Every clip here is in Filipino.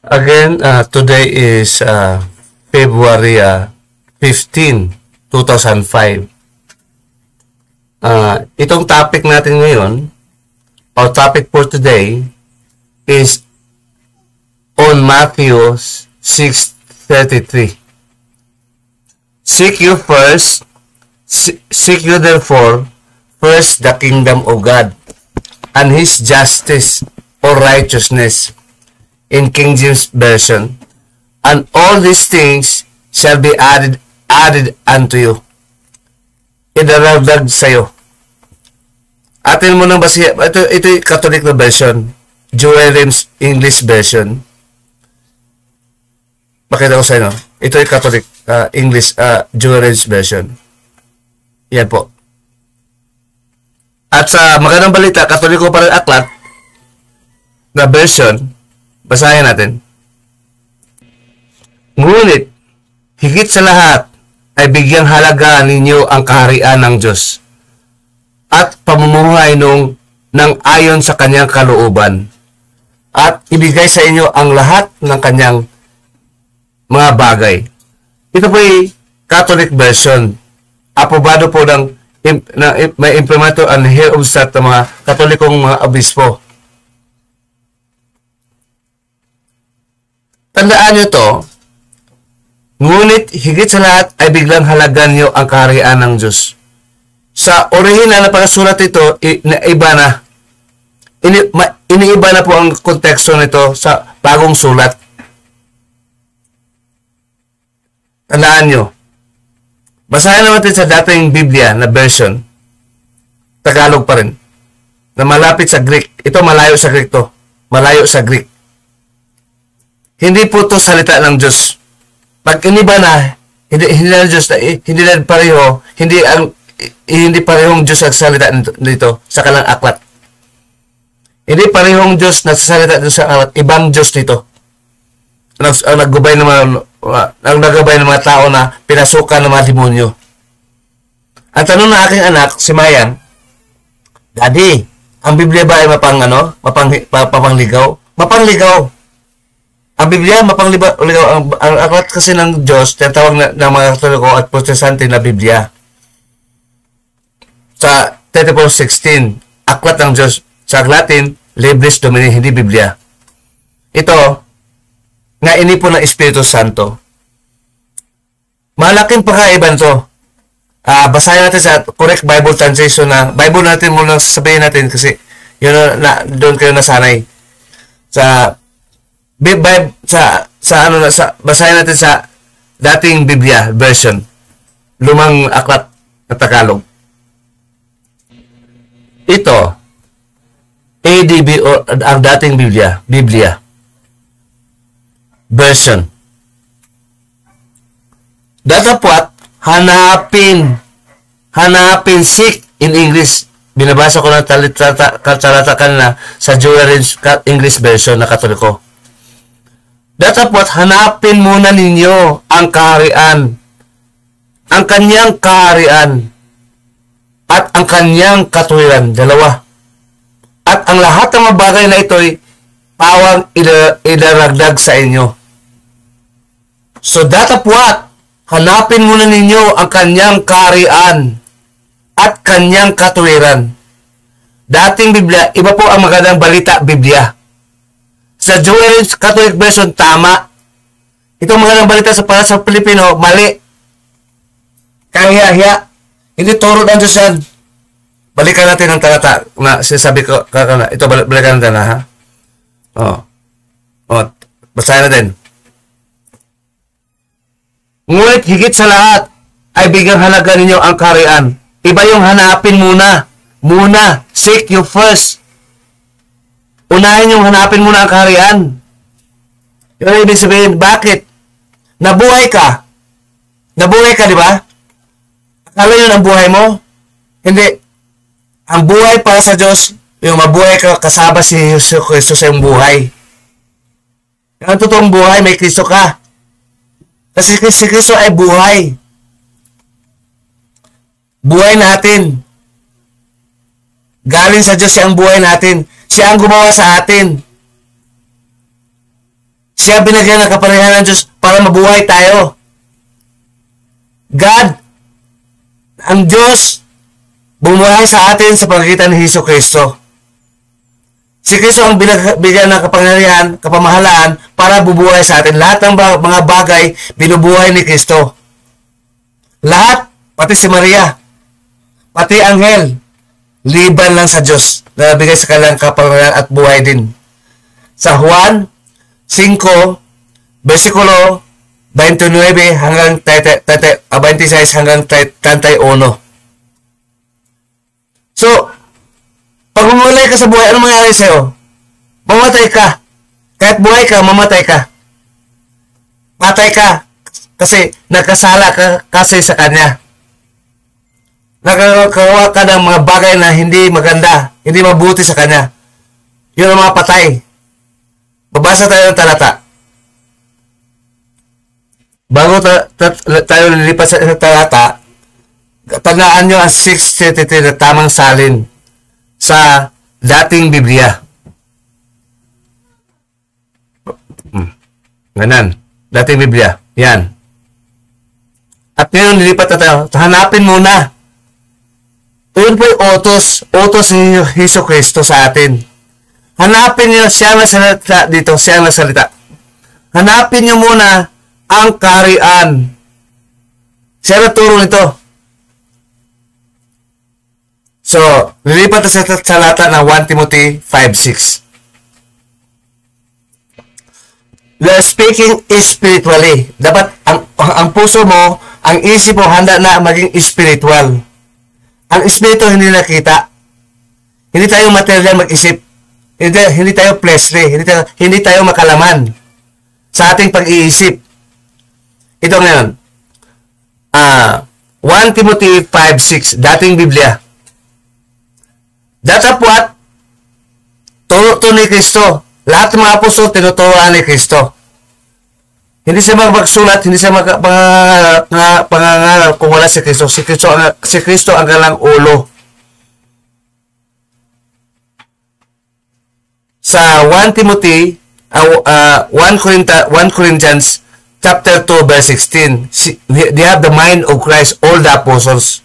Again, today is February 15, 2005. Itong topic natin ngayon, our topic for today is on Matthew 6:33. Seek you first, seek you therefore first the kingdom of God and His justice or righteousness in King James Version, and all these things shall be added unto you. Idaragdag sa'yo. Atin mo nang basiya. Ito yung Catholic na version. Jerry's English version. Pakita ko sa inyo. Ito yung Catholic English Jerry's version. Yan po. At sa magandang balita, Katoliko pa rin aklat na version, basahin natin. Ngunit, higit sa lahat, ay bigyang halaga ninyo ang kaharian ng Diyos at pamumuhay ng ayon sa kanyang kalooban, at ibigay sa inyo ang lahat ng kanyang mga bagay. Ito po ay Catholic version. Aprobado po ng may implemento and hear of sa mga Katolikong mga obispo. Tandaan nyo to, ngunit higit sa lahat ay biglang halagan nyo ang kaharian ng Diyos. Sa orihinal na pagkasulat ito, iniiba na po ang konteksto nito sa bagong sulat. Tandaan nyo. Basahin naman natin sa dating Biblia na version. Tagalog pa rin. Na malapit sa Greek. Ito malayo sa Greek to. Malayo sa Greek. Hindi po ito salita ng Diyos. Pag iniba na, hindi na Diyos na, hindi na pareho, hindi parehong Diyos nagsasalita dito sa kalang aklat. Hindi parehong Diyos nagsasalita dito sa aklat, ibang Diyos dito. Ang naggabay ng mga tao na pinasukan ng mga demonyo. Ang tanong ng aking anak, si Mayan, Daddy, ang Biblia ba ay mapangligaw? Mapangligaw. Ang Biblia, mapangligaw. Ang aklat kasi ng Diyos, tinatawag ng mga Katoliko at Protestante na Biblia. Sa 34:16, aklat ng Diyos. Sa Latin, Libris Domini, hindi Biblia. Ito, nga inipon ng Espiritu Santo. Malaking pagkaiban to. Basahin natin sa correct Bible translation na Bible natin muna sasabihin natin kasi yun na doon kayo nasanay. Basahin natin sa dating Biblia version. Lumang aklat na Tagalog. Ito ADB or ang dating Biblia version. Datapwat, hanapin, seek in English. Binabasa ko ng talata kanina sa Jerry's English version na Katoliko. Datapwat, hanapin muna ninyo ang kaharian, ang kanyang kaharian, at ang kanyang katuwiran. Dalawa. At ang lahat ng mga bagay na ito'y pawang idaragdag sa inyo. So, datapwat, hanapin muna ninyo ang kanyang kaharian at kanyang katuwiran. Dating Biblia, iba po ang magandang balita Biblia. Sa Jerry's Catholic version, tama. Itong magandang balita para sa Pilipino, mali. Kaya, hindi turo ng Diyos yan. Balikan natin ang talata na sinasabi ko. Ito, balikan natin ha. Basahin natin. Ngunit higit sa lahat ay bigyang halaga ninyo ang kaharian. Iba yung hanapin muna. Seek you first. Unahin yung hanapin muna ang kaharian. Yun ang ibig sabihin. Bakit? Nabuhay ka, di ba? Akala yun ang buhay mo? Hindi. Ang buhay para sa Diyos, yung mabuhay ka kasama si Kristo sa iyong buhay. Ang totoong buhay, may Kristo ka. Kasi si Kristo ay buhay. Buhay natin. Galing sa Diyos siya ang buhay natin. Siya ang gumawa sa atin. Siya binigyan ng kaparehan ng Diyos para mabuhay tayo. God, ang Diyos, bumuhay sa atin sa pamagitan ni Hesus Kristo. Si Kristo ang binigyan ng kapangyarihan, kapamahalaan para bubuhay sa atin. Lahat ng mga bagay, binubuhay ni Kristo. Lahat, pati si Maria, pati anghel, liban lang sa Diyos na nabigay sa kanilang kapangyarihan at buhay din. Sa Juan 5, versikulo 29 hanggang 26 hanggang 31. So, pag umulay ka sa buhay, ano mangyari sa'yo? Mamatay ka. Kahit buhay ka, mamatay ka. Patay ka. Kasi nagkasala ka kasi sa Kanya. Nakagawa ka ng mga bagay na hindi maganda, hindi mabuti sa Kanya. Yun ang mga patay. Babasa tayo ng talata. Bago tayo lilipat sa talata, tandaan nyo ang 6:33 na tamang salin sa dating Biblia. Ganan. Dating Biblia. Yan. At ngayon, nilipat na tayo. Hanapin muna. Yun po yung utos. Utos ni Hesus Kristo sa atin. Hanapin nyo siya na salita dito. Siya na salita. Hanapin nyo muna ang kaharian. Siya na turo nito. So, lilipat na sa talata ng 1 Timothy 5:6. The speaking spiritually. Dapat ang puso mo, ang isip mo, handa na maging spiritual. Ang espiritu hindi nakita. Hindi tayo material mag-isip. Hindi tayo fleshly. Hindi tayo makalaman sa ating pag-iisip. Ito ngayon. 1 Timothy 5:6, dating Biblia. Datapwat, turo to ni Kristo. Lahat ng mga apostol, tinuturoan ni Kristo. Hindi siya magsulat, hindi siya pangangaral kung wala si Kristo. Si Kristo ang galang ulo. Sa 1 Timothy, 1 Corinthians, chapter 2, verse 16, they have the mind of Christ, all the apostles.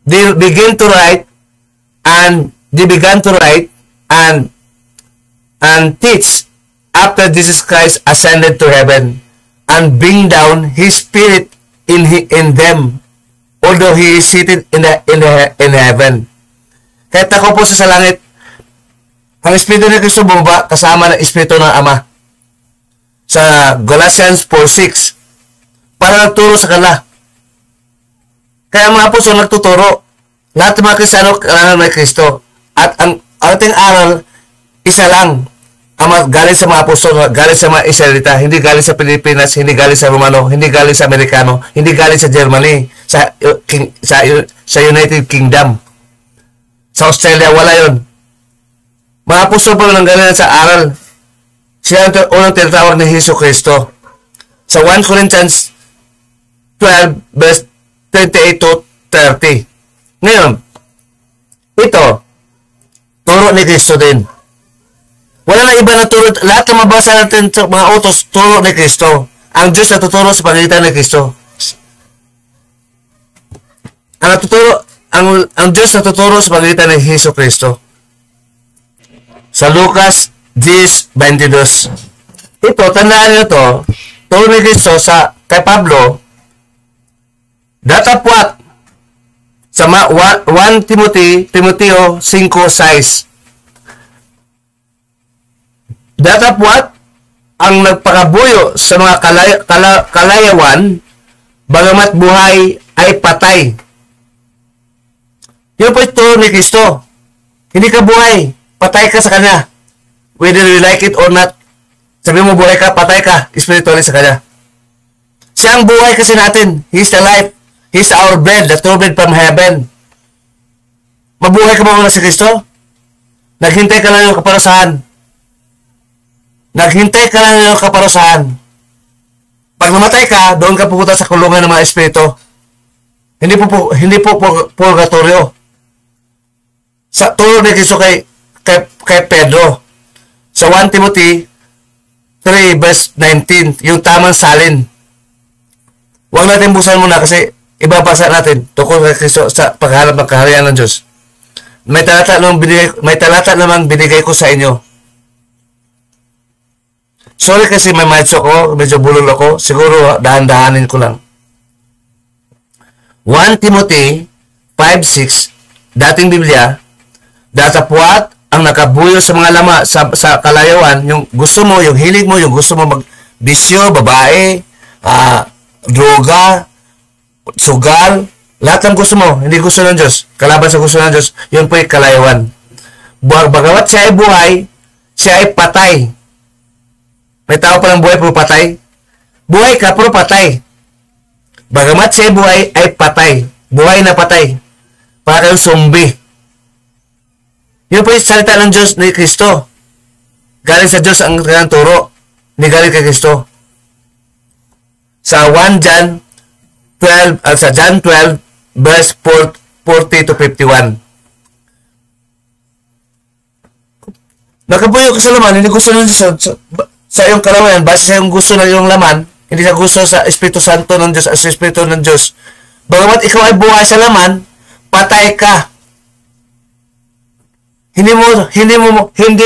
They began to write and teach after Jesus Christ ascended to heaven and bring down His Spirit in them, although He is seated in heaven. Kahit ako po sa langit, ang Espiritu ni Kristo bumaba kasama ng Espiritu ng Ama. Sa Galatians 4:6, para nagturo sa kanila. Kaya mga apostol nagtuturo. Lahat ng mga Kristiyano kailangan may Kristo. At ang ating aral, isa lang. Galing sa mga apostol, galing sa mga Israelita, hindi galing sa Pilipinas, hindi galing sa Romano, hindi galing sa Amerikano, hindi galing sa Germany, sa United Kingdom. Sa Australia, wala yun. Mga apostol pa nang galing sa aral. Siya ang unang tinatawag ni Hesus Kristo. Sa 1 Corinthians 12, verse 28 to 30. Ngayon, ito, turo ni Kristo din. Wala na iba na turo. Lahat ng mabasa natin sa mga utos, turo ni Kristo. Ang Diyos natuturo sa pagitan ni Kristo. Ang Diyos natuturo sa pagitan ni Hesus Kristo. Sa Lucas 10:22. Ito, tandaan nyo to, turo ni Kristo kay Pablo, datapwat sa 1 Timoteo 5:6. Datapwat ang nagpakabuyo sa mga kalayawan, bagamat buhay ay patay. Yun po ito ni Kristo. Hindi ka buhay, patay ka sa Kanya. Whether you like it or not, sabi mo buhay ka, patay ka, spiritually sa Kanya. Siya ang buhay kasi natin. He's the life. He's our bread, the true bread from heaven. Mabuhay ka ba muna si Kristo? Naghintay ka lang yung kaparusahan. Naghintay ka lang yung kaparusahan. Pag namatay ka, doon ka pupunta sa kulungan ng mga espiritu. Hindi po purgatorio. Sa turo ni Kristo kay Pedro. Sa 1 Timothy 3 verse 19, yung tamang salin. Huwag natin busan muna kasi ibabasa natin tungkol kay Kristo sa paghahanap ng kaharian ng Diyos. May talata namang binigay ko sa inyo. Sorry kasi may macho ko, medyo bulol ako. Siguro dahan-dahanin ko lang. 1 Timothy 5:6, dating Biblia, datapwat ang nakabuyo sa mga lama sa kalayawan, yung gusto mo, yung hilig mo, yung gusto mo magbisyo, babae, droga, sugal, lahat ng gusto mo, hindi gusto ng Diyos, kalaban sa gusto ng Diyos, yun po yung kalayawan. Bagamat siya ay buhay, siya ay patay. May tao palang buhay pero patay. Buhay ka pero patay. Bagamat siya ay buhay, ay patay. Buhay na patay. Para kayong zombie. Yun po yung salita ng Diyos ni Kristo. Galing sa Diyos ang kanyang turo. Hindi galing kay Kristo. Sa 1 John 12, sa John 12, verse 40 to 51. Nakabuyo ka sa laman, hindi gusto ng Diyos sa iyong kalawayan, base sa iyong gusto ng iyong laman, hindi sa gusto sa Espiritu Santo ng Diyos, sa Espiritu ng Diyos. Bagamat ikaw ay buhay sa laman, patay ka. Hindi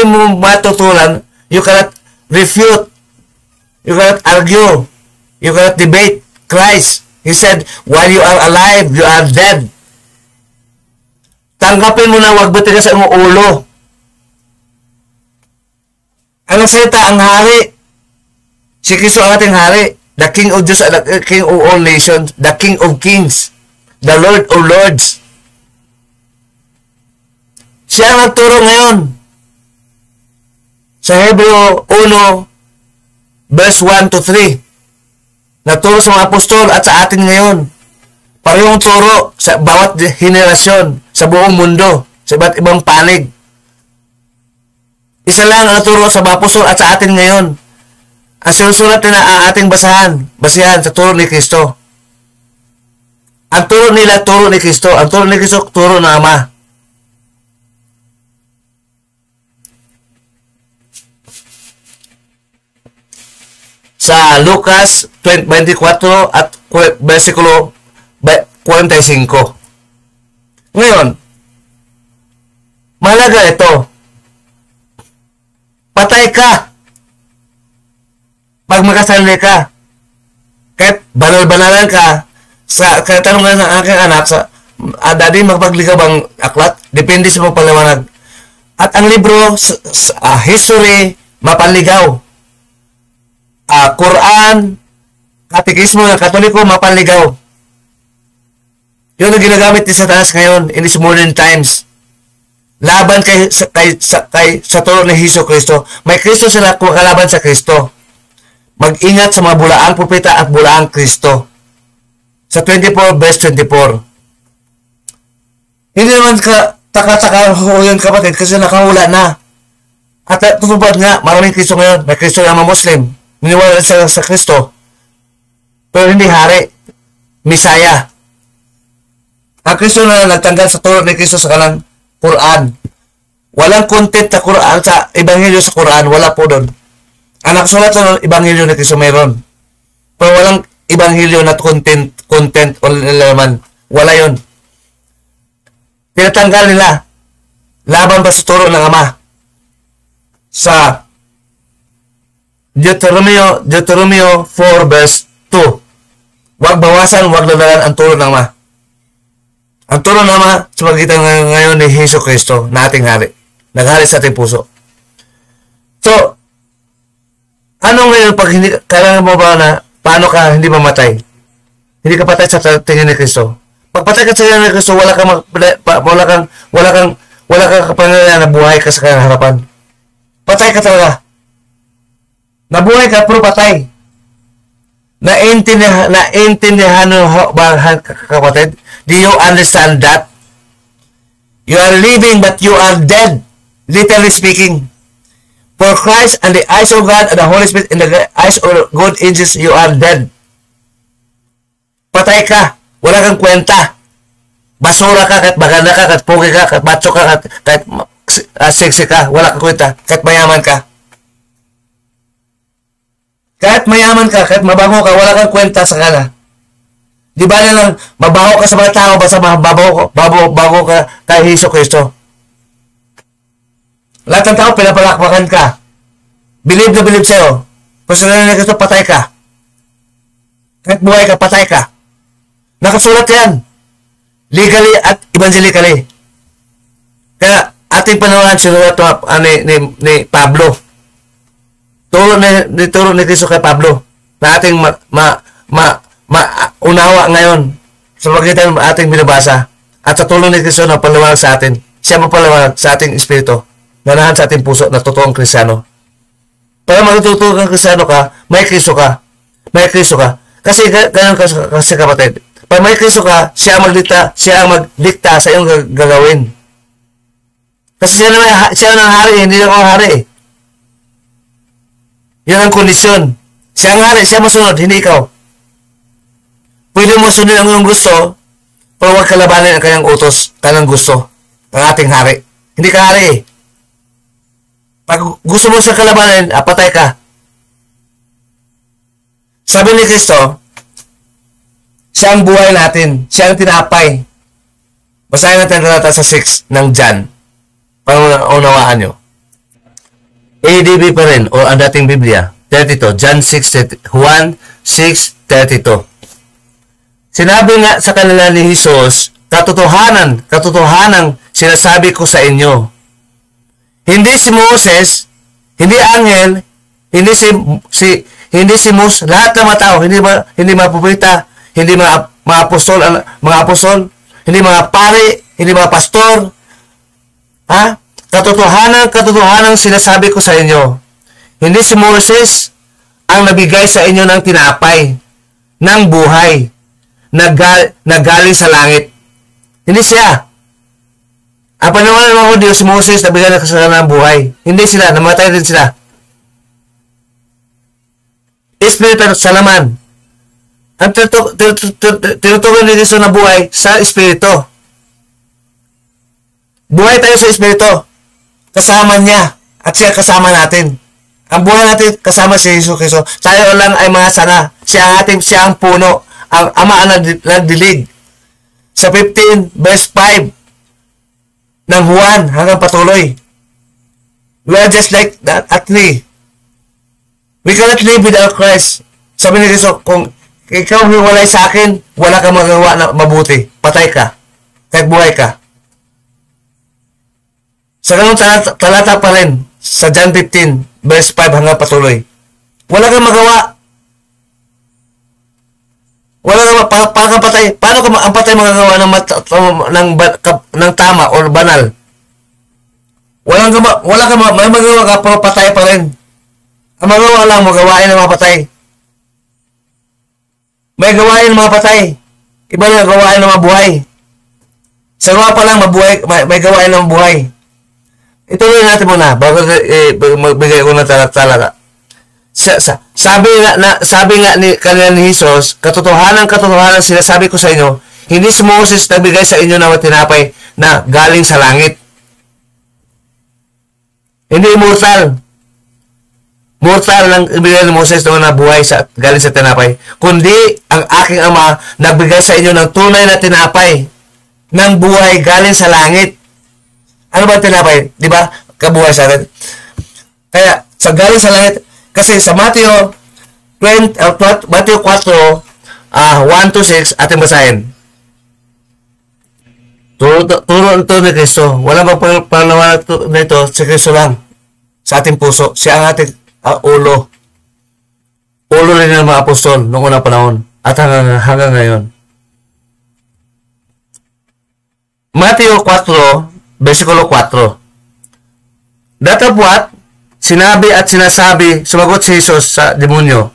mo matutulan. You cannot refute. You cannot argue. You cannot debate Christ. He said, while you are alive, you are dead. Tanggapin mo na, wag buti ka sa iyong ulo. Ang salita, ang hari. Si Kristo ang ating hari. The King of Diyos, the King of all nations, the King of kings, the Lord of lords. Siya ang nagturo ngayon. Sa Hebreo 1, verse 1 to 3. Nagturo sa mga apostol at sa atin ngayon. Parehong turo sa bawat henerasyon, sa buong mundo, sa iba't ibang panig. Isa lang ang turo sa mga apostol at sa atin ngayon. Ang sinusulat na ating basihan sa turo ni Kristo. Ang turo nila, turo ni Kristo. Ang turo ni Kristo, turo ng Ama. Sa Lucas 24 at versikulo 45. Ngayon, mahalaga ito. Patay ka pag makasali ka. Kahit banal-banalan ka, sa katanungan ng aking anak, Daddy, magpagligaw bang aklat? Depende sa pagpaliwanag. At ang libro, history, mapanligaw. Quran, katekismo ng Katoliko, mapanligaw. Yun ang ginagamit ni Satanas ngayon in these modern times. Laban sa turo ni Hesus Kristo. May Kristo sila kalaban sa Kristo. Mag-ingat sa mga bulaang propeta at bulaang Kristo. Sa 24 verse 24. Hindi naman taka-taka yun kapatid kasi nakahula na. At tutupad nga, maraming Kristo ngayon. May Kristo na mga Muslim. Niniwala sila sa Kristo. Pero hindi hari. Misaya. Ang Kristo na nagtanggal sa turo ni Kristo sa kanang Quran. Walang content sa Quran, sa Ebanghelyo sa Quran, wala po doon. Ang nakasulat sa Ebanghelyo ni Kristo mayroon. Pero walang Ebanghelyo na content o laman. Wala yon. Tinatanggal nila. Laban ba sa turo ng Ama? Sa Deuteronomio 4 verse 2. Huwag bawasan, huwag lalalan ang turo ng Ama. Ang turo ng Ama sa pagitan ngayon ni Hesus Kristo na ating hari. Naghari sa ating puso. So, ano ngayon pag hindi, kailangan mo ba na paano ka hindi mamatay? Hindi ka patay sa tingin ni Kristo. Pag patay ka sa tingin ni Kristo, wala kang kapangyarihan na buhay ka sa kanyang harapan. Patay ka talaga. Nabuhay ka pero patay. Naintindihan ba kapatid? Do you understand that? You are living but you are dead. Literally speaking. For Christ and the eyes of God and the Holy Spirit in the eyes of good angels, you are dead. Patay ka. Wala kang kwenta. Basura ka, kahit maganda ka, kahit pogi ka, kahit macho ka, kahit sexy ka. Wala kang kwenta. Kahit mayaman ka. Kahit mayaman ka, kahit mabango ka, wala kang kwenta sa kana. Di ba lang mabaho ka sa mga tao, basta bago ka kay Hesus Kristo. Lahat ng tao, pinapalakpakan ka. Believe na believe sa'yo. Kung sa nanay Kristo, patay ka. Kahit buhay ka, patay ka. Nakasulat yan. Legally at evangelically. Kaya, ating panawagan sinulat ni Pablo. Turo ni Kristo kay Pablo na ating unawa ngayon sa pagitan ng ating binabasa at sa tulong ni Kristo na paliwanag sa atin. Siya mapaliwanag sa ating espiritu, ganahan sa ating puso na totoong Kristiyano. Para magtutulong kang Kristiyano ka, may Kristo ka. May Kristo ka. Kasi ganun kasi kapatid. Pag may Kristo ka, siya ang magdikta sa iyong gagawin. Kasi siya ang hari, hindi ako ang hari. Yan ang kondisyon. Siya ang hari, siya masunod, hindi ikaw. Pwede mo sundin ang iyong gusto, pero huwag kalabanin ang kanyang utos, kanyang gusto, ng ating hari. Hindi ka hari eh. Pag gusto mo sa kalabanin, patay ka. Sabi ni Kristo, siya ang buhay natin, siya ang tinapay. Basahin natin talata sa 6 ng John, para unawaan nyo. ADB pa rin, o ang dating Biblia, 32, John 6, 1:6:32. Sinabi nga sa kanila ni Jesus, katotohanan sinasabi ko sa inyo. Hindi si Moses, hindi anghel, hindi si Moses, lahat ng mga tao, hindi mga propeta, hindi mga apostol, hindi mga pari, hindi mga pastor. Ha? Katotohanan sinasabi ko sa inyo. Hindi si Moses ang nabigay sa inyo ng tinapay, ng buhay, na galing sa langit. Hindi siya. Ang panawalan ng mga Diyos, si Moses nabigay ng kasalanan ng buhay. Hindi sila, namatay din sila. Espiritu sa laman. Ang tinutukoy ni Kristo na buhay sa Espiritu. Buhay tayo sa Espiritu. Kasama niya. At siya kasama natin. Ang buhay natin kasama si Jesus Kristo. Tayo lang ay mga sana. Siya ang puno. Ang ama ang nagdilig. Sa 15 verse 5 ng Juan hanggang patuloy. We are just like that a tree. We cannot live without Christ. Sabi ni Kristo, kung ikaw hiwalay sa akin, wala kang magawa na mabuti. Patay ka. Kahit buhay ka. Sa ganun talata pa rin, sa John 15, verse 5 hanggang patuloy. Wala kang magawa. Wala kang patay. Paano ka ang patay magagawa ng tama o banal? Wala kang may magawa ka pero patay pa rin. Ang magawa lang mo gawain ng mga patay. May gawain ng mga patay. Iba na gawain ng mga buhay. Sa gawa pa lang may gawain ng buhay. Ituloy natin muna bago magbigay ko ng talaga. Sabi nga ni kanina ni Jesus, katotohanan sinasabi ko sa inyo, hindi si Moses nagbigay sa inyo ng tinapay na galing sa langit. Hindi immortal. Mortal lang ibigay ni Moses na buhay galing sa tinapay. Kundi ang aking ama nagbigay sa inyo ng tunay na tinapay ng buhay galing sa langit. Ano ba tinapay? Di ba? Kabuhay sa atin. Kaya, sa galing sa langit, kasi sa Matthew 4, 1-6, ating basahin. Turo ito ni Kristo. Wala bang panawalan nito, si Kristo lang. Sa ating puso. Siya ang ating ulo. Ulo rin ng mga apostol noong unang panahon. At hanggang ngayon. Matthew 4, versikulo 4. Datapwat, sinabi at sinasabi, sumagot si Jesus sa demonyo,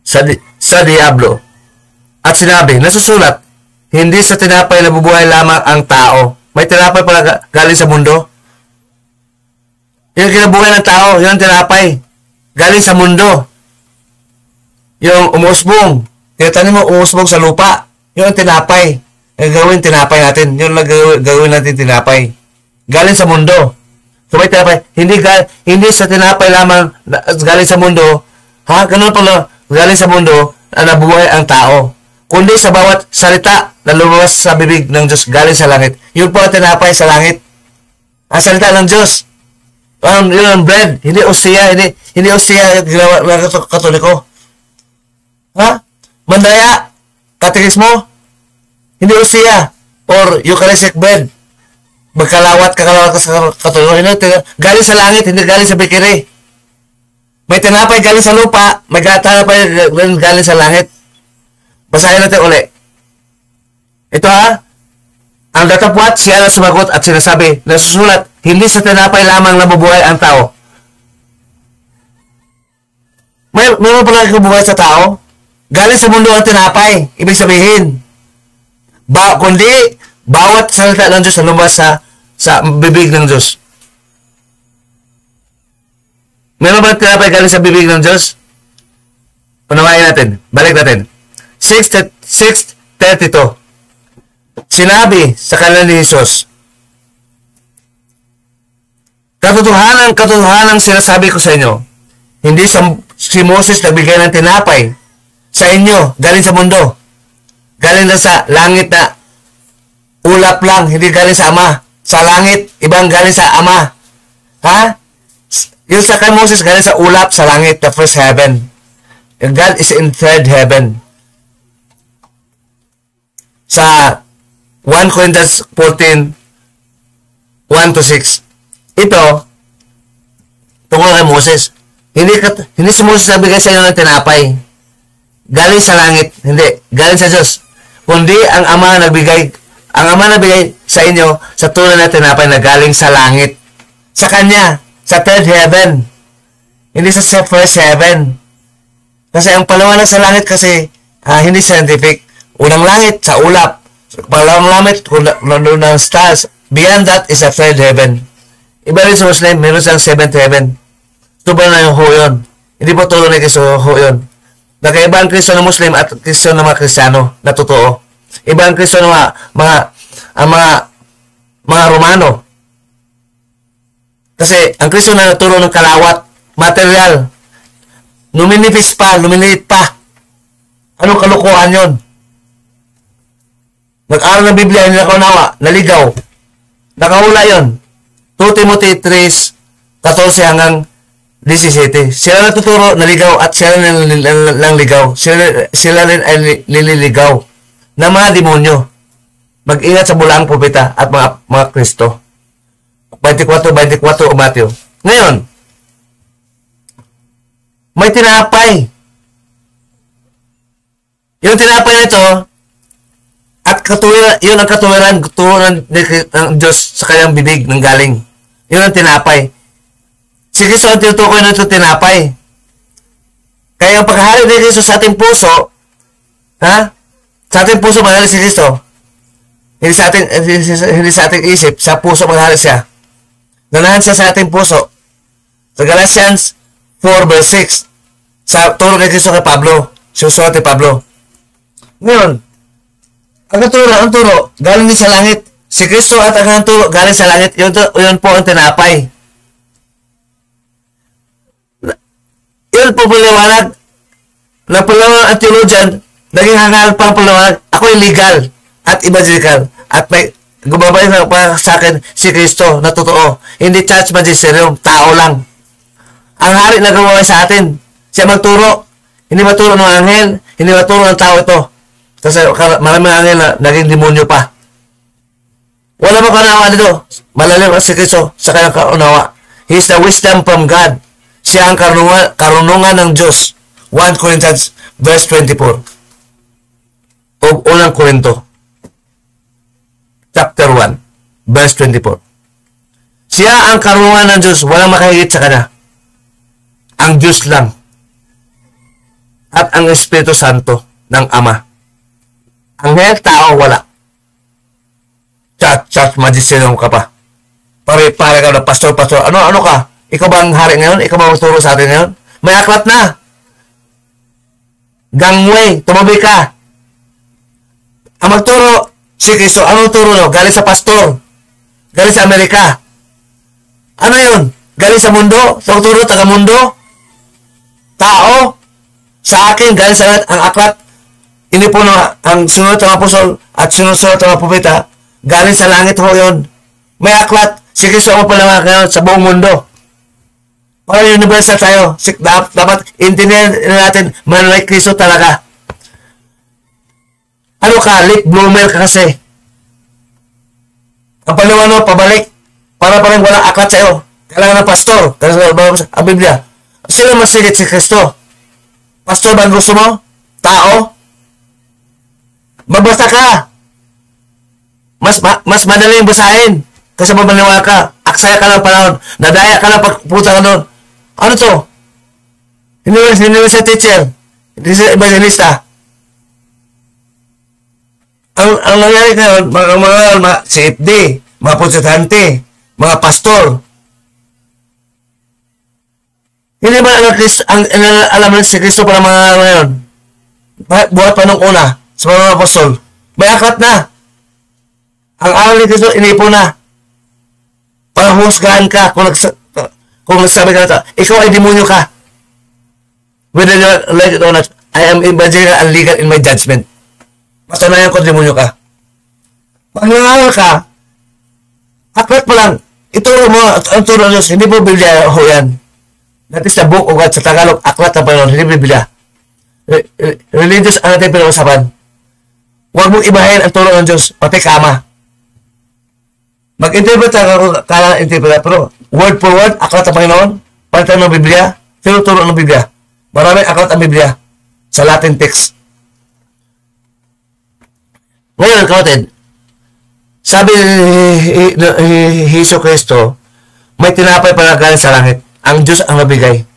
sa diablo. At sinabi, nasusulat, hindi sa tinapay nabubuhay lamang ang tao. May tinapay pala galing sa mundo. Yung kinabuhay ng tao, yung tinapay. Galing sa mundo. Yung umusbong. Tinatanim mo, umusbong sa lupa. Yung tinapay. Gagawin tinapay natin. Yung gagawin natin tinapay. Galing sa mundo. So may tinapay. Hindi sa tinapay lamang galing sa mundo Ha? Ganun pala, galing sa mundo na nabuhay ang tao. Kundi sa bawat salita na lumabas sa bibig ng Diyos galing sa langit. Yun po ang tinapay sa langit. Ang salita ng Diyos. Yun ang bread. Hindi ostiya. Hindi ostiya ginawa ng Katoliko. Ha? Mandaya. Katekismo. Hindi ostiya. Or Eucharistic bread. Magkalawat ka sa Katoliko. Galing sa langit. Hindi galing sa bikiri. May tinapay galing sa lupa, may tinapay galing sa langit. Basahin natin uli. Ito ha, ang datapwat, siya na sumagot at sinasabi, nasusulat, hindi sa tinapay lamang nabubuhay ang tao. Mayroon pala nabubuhay sa tao? Galing sa mundo ang tinapay. Ibig sabihin, kundi, bawat salita ng Diyos na lumabas sa bibig ng Diyos. Meron ba tinapay galing sa bibig ng Diyos? Panawain natin. Balik natin. 6:32. Sinabi sa kanila ni Jesus, Katotohanan sinasabi ko sa inyo, hindi si Moses nagbigay ng tinapay sa inyo, galing sa mundo. Galing na sa langit na ulap lang, hindi galing sa Ama. Sa langit, ibang galing sa Ama. Ha? Yung sa kay Moses, galing sa ulap sa langit, the first heaven. And God is in third heaven. Sa 1 Corinthians 14, 1-6. Ito, tungkol kay Moses. Hindi si Moses nabigay sa inyo ng tinapay. Galing sa langit. Hindi. Galing sa Diyos. Kundi ang Ama nagbigay sa inyo sa tunay na tinapay na galing sa langit. Sa Kanya. Sa third heaven. Hindi sa first heaven. Kasi ang paliwanag sa langit kasi hindi scientific. Unang langit sa ulap. Pangalawang langit nandun ng stars. Beyond that is a third heaven. Iba rin sa Muslim, meron siyang seventh heaven. Ito ba na yung ho yun? Hindi po tuloy na Kristo ho yun. Nagkaiba ang Kristo ng Muslim at Kristo ng mga Kristiyano na totoo. Iba ang Kristo ng mga Romano. Kasi ang Kristo na naturo ng kalawat, material, luminipis pa, lumiliit pa. Anong kalukuhan yun? Nag-aral ng Biblia, hindi nakaunawa, naligaw. Nakahula yun. 2 Timothy 3:14 hanggang 17. Sila natuturo, naligaw, at sila lang ligaw. Sila rin ay nililigaw na mga demonyo. Mag-ingat sa bulaang propeta at mga Kristo. 24 o Matthew. Ngayon, may tinapay. Yung tinapay na ito, at yun ang katuwiran ng Diyos sa kanyang bibig ng galing. Yun ang tinapay. Si Kristo ang tinutukoy na ito tinapay. Kaya ang paghahari ni Kristo sa ating puso, sa ating puso maghari si Kristo. Hindi sa ating isip, sa puso maghari siya. Ganahan siya sa ating puso. Sa Galatians 4:6, sa turo ni Kristo kay Pablo, sinusulat ni Pablo. Ngayon, ang turo, galing din sa langit. Si Kristo at ang turo, galing sa langit. Yun po ang tinapay. Yun po paliwanag. Napaliwanag ang theologian, naging hangal pang paliwanag. Ako ay legal at evangelical. At may gumabay pa sa akin si Kristo na totoo. Hindi church magisterium, tao lang. Ang hari na gumawa sa atin. Siya magturo. Hindi maturo ng anghel, hindi maturo ng tao ito. Kasi maraming anghel na naging demonyo pa. Wala mo kaunawa dito. Malalim ang si Kristo sa kanyang kaunawa. He is the wisdom from God. Siya ang karunungan ng Diyos. 1 Corinthians verse 24. O unang Korinto. Chapter 1, verse 24. Siya ang karunungan ng Diyos, walang makahigit sa kanya. Ang Diyos lang. At ang Espiritu Santo ng Ama. Anghel, tao, wala. Church, magisterium ka pa. Pare ka na, pastor. Ano ka? Ikaw ba ang hari ngayon? Ikaw ba magturo sa atin ngayon? May aklat na. Gangway, tumabi ka. Ang magturo, si Kristo, anong turo no? Galing sa pastor. Galing sa Amerika. Ano yun? Galing sa mundo? Sa turo, taga-mundo? Tao? Sa akin, galing sa langit, ang aklat, inipo na ang sunod ng apostol at sunod-sunod ng mga propeta, galing sa langit ho yun. May aklat, si Kristo ang mapalangak ngayon sa buong mundo. Para universal tayo, dapat intindihan natin, manalay Kristo talaga. Ano ka, late bloomer ka kasi. Ang paliwanag, pabalik, para pa rin walang aklat sa'yo. Kailangan ng pastor, ang Biblia. Sino mas sigit si Kristo? Pastor ba ang gusto mo? Tao? Magbasa ka. Mas madaling basahin. Kasi mamaniwala ka. Aksaya ka ng panahon. Nadaya ka ng pagpunta ka doon. Ano to? Hindi sa teacher. Hindi sa evangelista. Ang nangyari ngayon, mga CFD, mga protestante, mga pastor, hindi ba alam na si Kristo para mga ngayon? Buhat pa nung una, sa mga apostol. May aklat na. Ang aral ni Kristo, inipo na. Para husgahan ka kung nagsabi ka na ito. Ikaw ay demonyo ka. Whether you like it or not, I am evangelical and legal in my judgment. Masanayan ko, demonyo ka. Pag nangaral ka, aklat pa lang. Ituro mo, ang turo ng Diyos, hindi po Biblia ho yan. That is the book of God sa Tagalog, aklat ng Panginoon, hindi Biblia. Religious ang natin pinag-usapan. Huwag mong ibahin ang turo ng Diyos, pati kama. Mag-interpret ka lang interpret, pero word for word, aklat ng Panginoon, palitan ng Biblia, tinuturo ng Biblia. Maraming aklat ang Biblia sa Latin text. Ngayon, kapatid, sabi ni Hesus Kristo, may tinapay pa galing sa langit. Ang Diyos ang nabigay.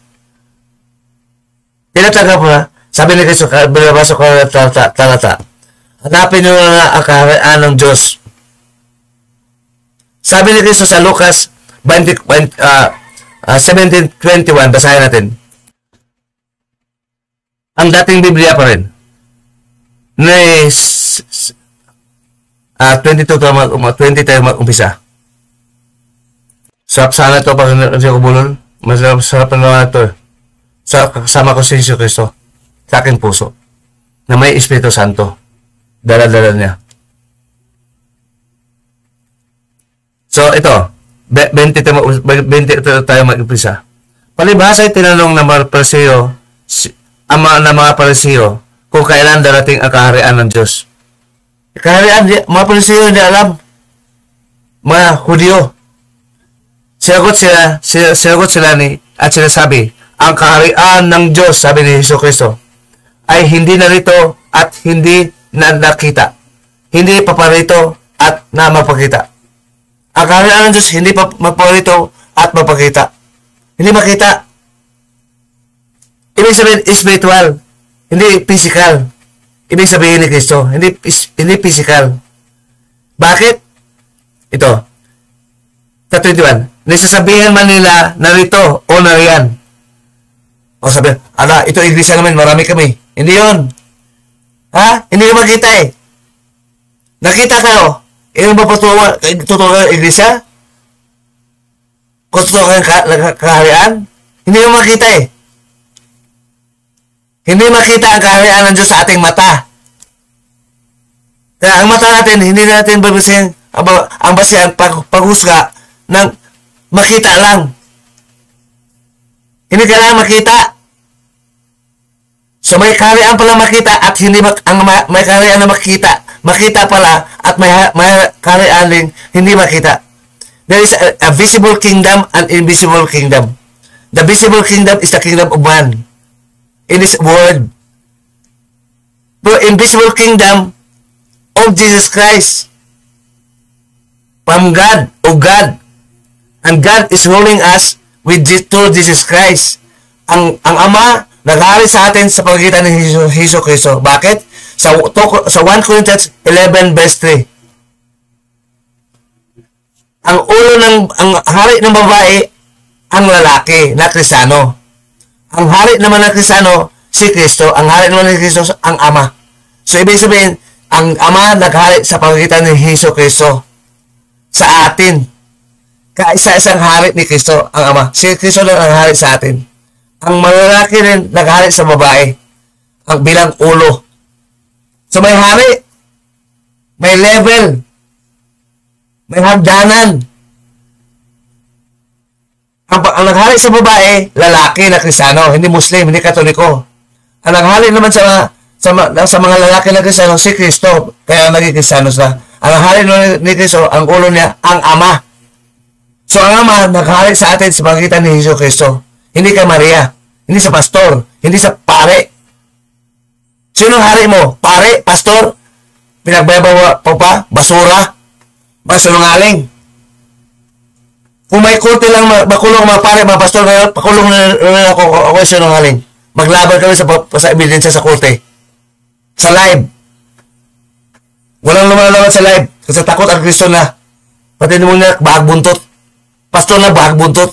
Tinatanggap mo na, sabi ni Kristo, binabasa ko na talata, hanapin nyo na ang kaharian ng Diyos. Sabi ni Kristo sa Lucas 17:21, basahin natin. Ang dating Biblia pa rin. 20 tayo mag-umpisa. Sarap sana ito pag hindi ako bulol. Masarap na naman ito. Kasama ko si Hesus Kristo sa aking puso na may Espiritu Santo. Dala-dala niya. So, ito. 20 tayo mag-umpisa. Palibhasa ay tinanong ng mga Pariseo, mga Pariseo, kung kailan darating ang kaharian ng Diyos. Kaharian, mga Pariseo hindi alam. Mga Hudyo. Sinagot sila at sinasabi, ang kaharian ng Diyos, sabi ni Hesus Kristo, ay hindi narito at hindi na nakita. Hindi paparito at na mapakita. Ang kaharian ng Diyos, hindi paparito at mapakita. Hindi makita. Ibig sabihin, spiritual. Hindi physical. Ibig sabihin ni Kristo, hindi physical. Bakit? Ito. Sa 21. Nasasabihan man nila narito o nariyan. O sabi, ito iglesia namin, marami kami. Hindi yun. Ha? Hindi ko makita eh. Nakita kayo. Iyon ba totoo kayo iglesia? Kung totoo kayo kaharian? Hindi ko makita eh. Hindi makita ang kaharian ng Diyos sa ating mata. Kaya ang mata natin, hindi natin babasahin ang basihan paghusga ng makita lang. Hindi kailangan makita. So may kaharian pala makita at hindi may kaharian na makita. Makita pala at may kaharian din hindi makita. There is a visible kingdom and invisible kingdom. The visible kingdom is the kingdom of man. In His word. The invisible kingdom of Jesus Christ. From God, of God. And God is ruling us with through Jesus Christ. Ang Ama naghari sa atin sa pamamagitan ni Hesus Kristo. Bakit? Sa 1 Corinthians 11 verse 3. Ang ulo ang hari ng babae, ang lalaki na Kristiyano. Ang hari naman ng Kristiyano, si Kristo. Ang hari naman ng Kristo, ang Ama. So, ibig sabihin, ang Ama naghari sa pamamagitan ni Hesus Kristo sa atin. Kaisa-isang hari ni Kristo, ang Ama. Si Kristo lang ang hari sa atin. Ang malalaki rin naghari sa babae. ang bilang ulo. So may hari, may level, may hagdanan. Ang naghari sa babae, lalaki na Kristiyano, hindi Muslim, hindi Katoliko. Ang naghari naman sa mga lalaki na Kristiyano, si Kristo, kaya naging Kristiyano sila. Ang naghari ni Kristo, ang ulo niya, ang Ama. So ang Ama, naghari sa atin sa pagkitan ni Hesus Kristo. Hindi kay Maria, hindi sa pastor, hindi sa pare. Sino hari mo? Pare? Pastor? Pinagbayabawa pa? Basura? Masunungaling? Kung may korte lang makulong mga pare, mga pastor ngayon, pakulong na ako sinungaling. Maglaban kami sa ebidensya sa korte. Sa live. Walang lumalaban sa live. Kasi takot ang Kristo na. Pati mo na bahag buntot. Pastor na bahag buntot.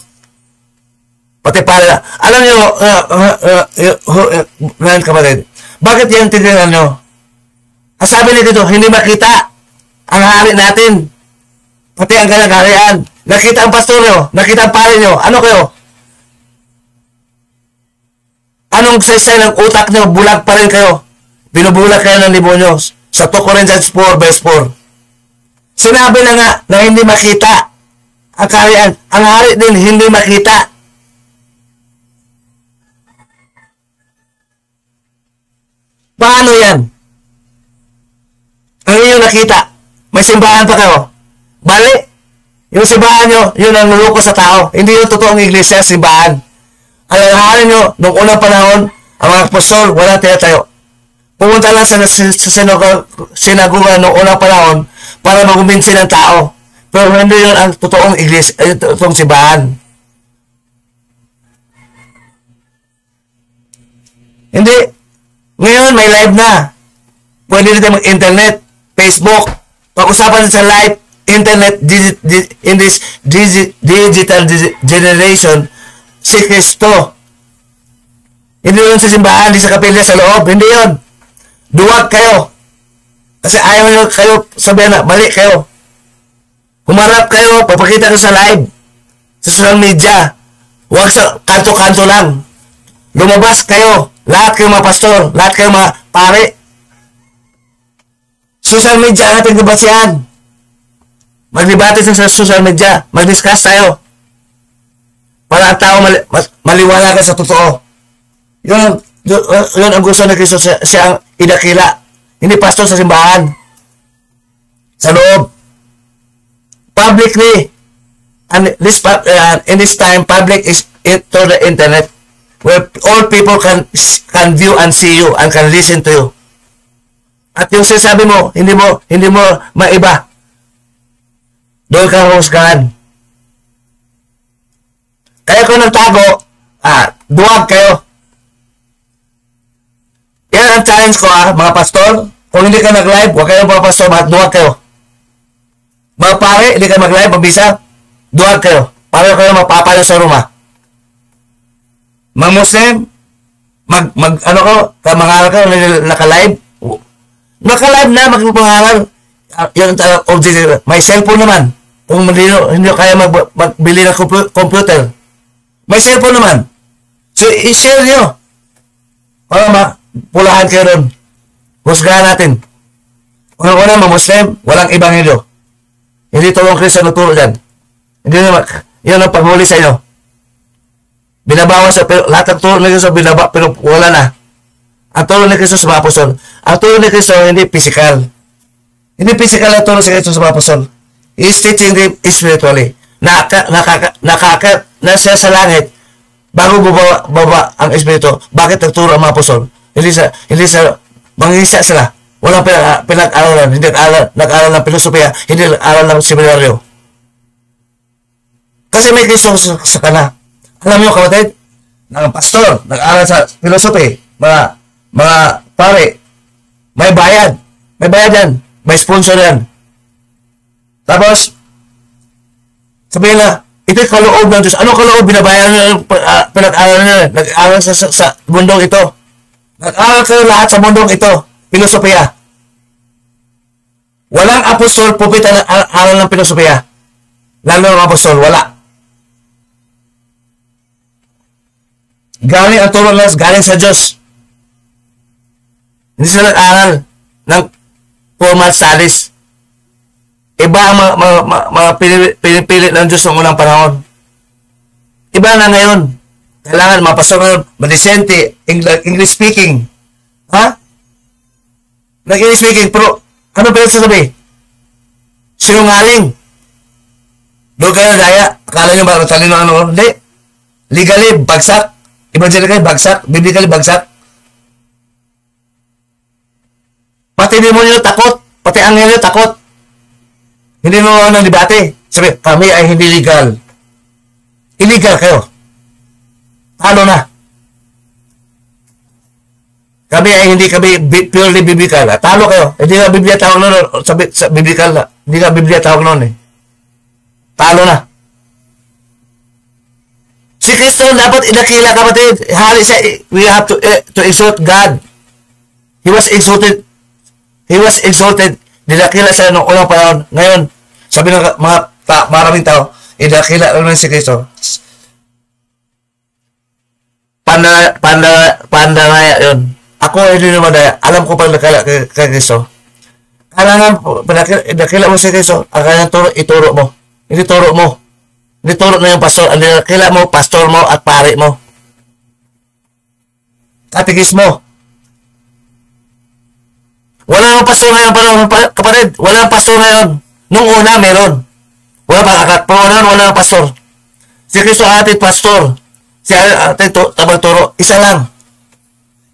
Pati pare na. Alam nyo, ngayon kapatid, bakit yan tinignan nyo? Ang sabi nito, hindi makita ang hari natin. Pati ang kalagarian. Nakita ang pastor nyo, nakita ang pare nyo. Ano kayo? Anong saysay ng utak nyo? Bulag pa rin kayo. Binubulag kayo ng demonyo. Sa 2 Corinthians 4 verse 4. Sinabi na nga na hindi makita ang kaharian. Ang hari din hindi makita. Paano yan? Ang inyong nakita, may simbahan pa kayo. Bali, yung simbahan nyo, yun ang nuluko sa tao. Hindi yung totoong iglesia, simbahan. Ang hari nyo, noong unang panahon, ang mga apostol, wala tayo. Pumunta lang sa sinagoga noong unang panahon para maguminsin ng tao. Pero hindi yun ang totoong iglesia, totoong simbahan. Hindi. Ngayon, may live na. Pwede rin tayo mag-internet, Facebook. Pag-usapan sa live, internet, in this digital generation, si Kristo. Hindi yun sa simbahan, hindi sa kapilya, sa loob. Hindi yun. Duwag kayo. Kasi ayaw nyo kayo sabihin na, balik kayo. Humarap kayo, papakita ko sa live, sa social media. Huwag sa kanto-kanto lang. Lumabas kayo. Lahat kayo mga pastor, lahat kayo mga pare. Social media ang ating debatihan. Maglibati sa social media. Mag-discuss tayo. Para ang tao maliwala ka sa totoo. Yun ang gusto ni Kristo. Siya ang idakila. Hindi pastor sa simbahan. Sa loob. Publicly. And in this time, public is through the internet. Where all people can view and see you and can listen to you. At yung sinasabi mo, hindi mo maiba. Doon ka husgahan. Kaya kung nagtago, duwag kayo. Yan ang challenge ko mga pastor. Kung hindi ka nag-live, huwag kayong mga pastor, duwag kayo. Mga pare, hindi ka mag-live, mabisa, duwag kayo. Para kayo mapapayo sa ruma. Mga Muslim, ano ko, mangaral ka, naka-live. Naka-live na, magpangaral. Yung object, may cellphone naman. Kung hindi kaya magbili ng computer. May cellphone naman. So, i-share nyo. Para mapulahan kayo ron. Husgahan natin. Una-una, mga Muslim, walang ebanghelyo. Hindi tulong Kristo nagturo dyan. Hindi naman, yun ang paghuli sa inyo. Binabawas sa, pero lahat ng turo ni Kristo binaba, pero wala na. Ang turo ni Kristo sa mga apostol. Ang turo ni Kristo hindi physical. Hindi physical ang turo si Kristo sa mga apostol. He is teaching them spiritually. Na siya sa langit bago baba ang espiritu. Bakit nagturo ang mga apostol? Hindi sa mangisa sila. Walang pinag-aralan. Hindi nag-aral ng filosofiya. Hindi nag-aral ng seminaryo. Kasi may Kristo sa kana. Alam niyo kapatid, ng pastor, nag-aaral sa philosophy, mga pare, may bayad. May bayad yan. May sponsor yan. Tapos, sabihin na, ito'y kaloob ng Diyos. Ano kaloob? Binabayaran nyo pinag-aaral nyo. Nag-aaral sa mundong ito. Nag-aaral kayo lahat sa mundong ito. Filosofiya. Walang apostol, pupita ng aral ng filosofiya. Lalo ng apostol, wala. Galing ang turo lang, galing sa Diyos. Hindi sila nag-aral ng formal studies. Iba ang mga pinipilit ng Diyos ng unang panahon. Iba na ngayon. Kailangan mapasok na madisente, English speaking. Ha? Nag-English speaking, pero ano pa yung sasabi? Sinungaling. Doon kayo daya. Akala nyo ba talino ano? Hindi. Legally, bagsak. Evangelical, bagsak. Biblically, bagsak. Pati demonyo takot. Pati anghel takot. Hindi mo ng debate. Sabi, kami ay hindi legal. Illegal kayo. Talo na. Kami ay hindi kami purely biblical. Talo kayo. Hindi nga Biblia tawag noon. Sabi, sa biblical na. Hindi nga Biblia tawag noon eh. Talo na. Si Kristo dapat inakila, kapatid. Hari siya. We have to exalt God. He was exalted. He was exalted. Dinakila siya noong unang panahon. Ngayon, sabi ng maraming tao, inakila lang si Kristo. Pandangaya yun. Ako hindi naman daya. Alam ko pag nakila kay Kristo. Kailangan, nakila mo si Kristo, ang kanyang turo, ituro mo. Hindi turo mo. Hindi turo na yung pastor. Ang nakila mo, pastor mo at pare mo. Katikis mo. Wala nang pastor ngayon, kapatid. Wala nang pastor ngayon. Nung una, meron. Wala pa kakat. Pero wala nang pastor. Si Kristo ating pastor. Si ating tabang turo. Isa lang.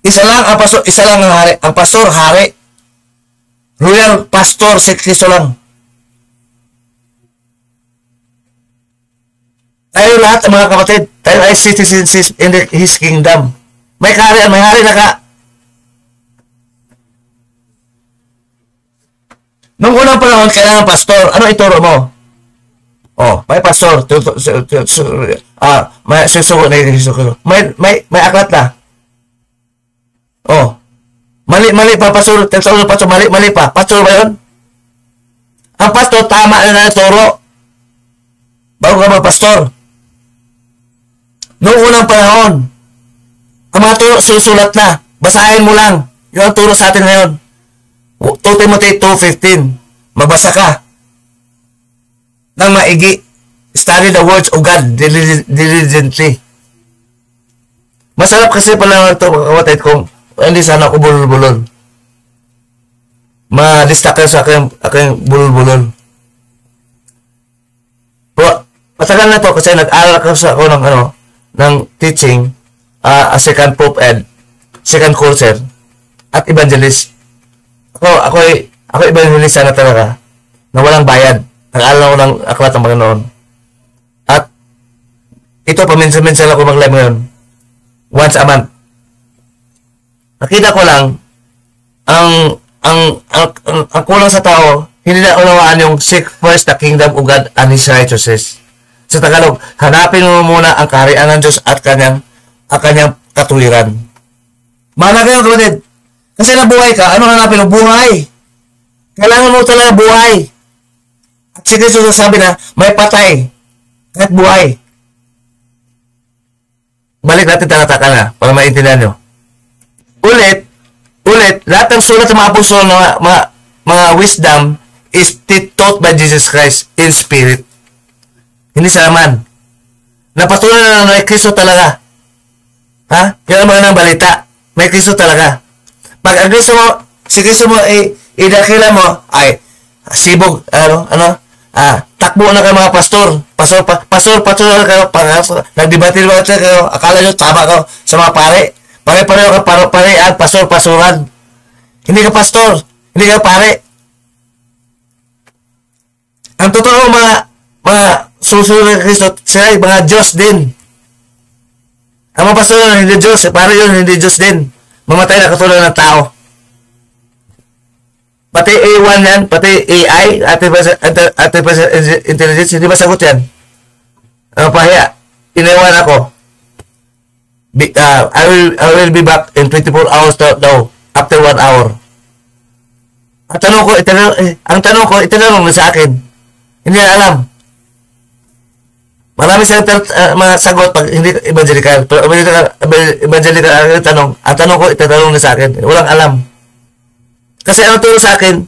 Isa lang ang pastor. Isa lang ang hari. Ang pastor, hari. Royal pastor, si Kristo lang. Tayo lahat, mga kapatid. Tayo ay citizens in His kingdom. May kaharian, may hari na ka. Nung unang panahon, kailangan pastor. Ano ituro mo? Oh, may pastor. May susuko na yung may aklat na. Oh. Mali pa, pastor. Mali pa. Pastor ba yun? Ang pastor, tama na ituro. Bago ka mag-pastor. Nung unang panahon, ang mga turo, susulat na. Basahin mo lang. Yun ang turo sa atin ngayon. 2 Timothy 2:15. Mabasa ka nang maigi. Study the words of God diligently. Masarap kasi pala ito, mga kapatid, kung hindi sana ako bulol-bulol. Ma-distract kayo sa aking bulol-bulol. Pero matagal na to kasi nag-aral ako ng teaching, a second Pope Ed, second courser, at evangelist. Ako evangelista na talaga, na walang bayad. Nag-aaral ako ng aklat ng Panginoon. At ito, paminsan-minsan ako mag-live ngayon. Once a month. Nakita ko lang, ang kulang sa tao, hindi na unawaan yung seek first the kingdom of God and His righteousness. Sa Tagalog, hanapin mo muna ang kaharian ng Diyos at kanyang katuwiran. Mahalaga yun, kapatid. Kasi nabuhay ka, ano hanapin mo? Buhay. Kailangan mo talaga buhay. At si Kristo sabi na, may patay. Kahit buhay. Balik natin talatakan na, para maintindihan nyo. Ulit, lahat ng sulat ng mga apostol ng mga wisdom is taught by Jesus Christ in spirit. Hindi sa laman. Napatuloy na may Kristo talaga. Ha? Yan ang mga ng balita. May Kristo talaga. Pag ang Kristo mo, si Kristo mo idakila mo, ay, sibog, takbo na kayo mga pastor kayo, nagdebate kayo, akala nyo tama kayo sa mga pare. Pare-pareho ka, parehan, pastor-pastoran. Hindi ka pastor, hindi ka pare. Ang totoo mga susunod ng Kristo, sila ay mga Diyos din. Ang mga pastor na hindi Diyos, pare yun, hindi Diyos din. Mamatay na katulad ng tao. Pati A1 yan, pati AI, artificial intelligence, hindi ba sagot yan? Ano pahiya? Iniwan ako. I will be back in 24 hours daw, after 1 hour. Ang tanong ko, itanong na sa akin. Hindi na alam. Marami siyang mga sagot pag hindi evangelical. Pero evangelical ang tanong. Ang tanong ko, itatanong na sa akin. Walang alam. Kasi ang turo sa akin,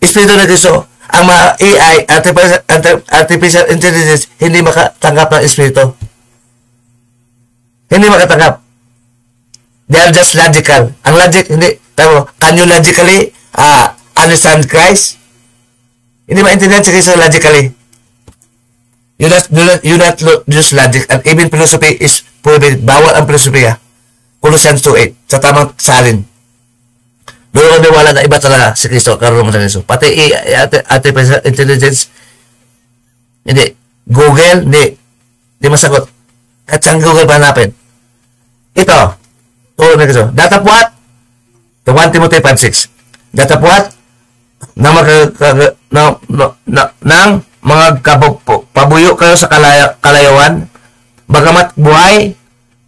Espiritu ng Kristo, ang mga AI, artificial intelligence, hindi makatanggap ng Espiritu. Hindi makatanggap. They are just logical. Ang logic, hindi. Can you logically understand Christ? Hindi maintindihan si Kristo logically. You not use logic. And even philosophy is prohibited. Bawal ang filosofiya. Colossians 2:8. Sa tamang salin. Doon kami wala na iba talaga si Kristo. Karoon mo sa Kristo. Pati artificial intelligence, hindi. Google, hindi. Hindi masagot. At saan Google pa hanapin? Ito. Turo na Kristo. That of what? The 1 Timothy 5:6. That of what? Nang mga pabuyo kayo sa kalayawan, bagamat buhay,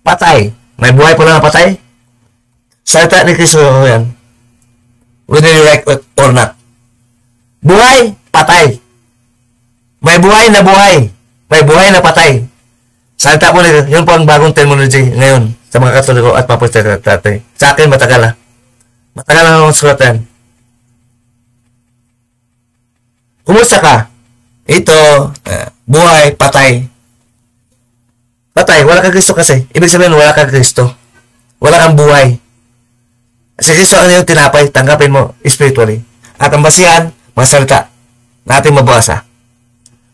patay. May buhay pala na patay? Salita ni Kristo yan. Whether you like it or not. Buhay, patay. May buhay na buhay. May buhay na patay. Salita mo nito. Yun po ang bagong terminology ngayon sa mga Katoliko at Protestante. Sa akin, matagal Matagal na akong sulat yan. Kumusta ka? Ito, buhay, patay. Patay, wala kang Kristo kasi. Ibig sabihin, wala kang Kristo. Wala kang buhay. Si Kristo ano yung tinapay, tanggapin mo spiritually. At ang basihan, mga salita natin mabasa.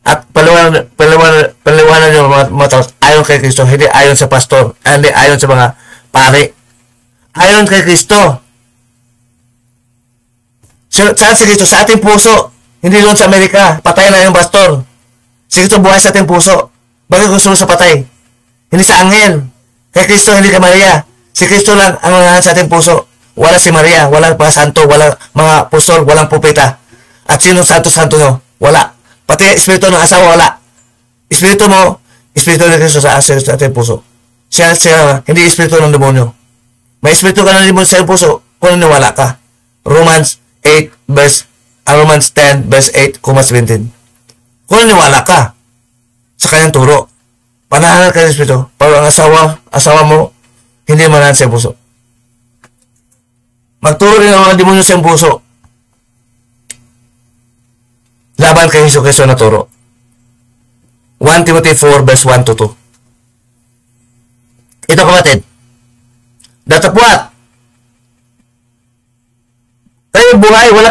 At paliwanan nyo mga tao, ayon kay Kristo, hindi ayon sa pastor, hindi ayon sa mga pare. Ayon kay Kristo. Saan si Kristo? Sa ating puso. Hindi doon sa Amerika. Patay na yung pastor. Si Kristo buhay sa ating puso. Bakit gusto mo sa patay? Hindi sa anghel. Kay Kristo, hindi ka Maria. Si Kristo lang ang nangahan sa ating puso. Wala si Maria. Walang mga santo. Walang mga apostol. Walang propeta. At sino santo-santo nyo? Wala. Pati espiritu ng asawa, wala. Espiritu mo, espiritu ng Kristo sa ating puso. Siya, hindi espiritu ng demonyo. May espiritu ka ng demonyo sa iyong puso kung wala ka. Romans 10 verse 8, 17. Kung naniwala ka sa kanyang turo, panahanan ka ng Espiritu, pero ang asawa mo, hindi manahan sa puso. Magturo rin ang mga demonyo sa puso. Laban kay Hesus Kristo na turo. 1 Timothy 4 verse 1 to 2. Ito kapatid. Datapwat. Kayo buhay, wala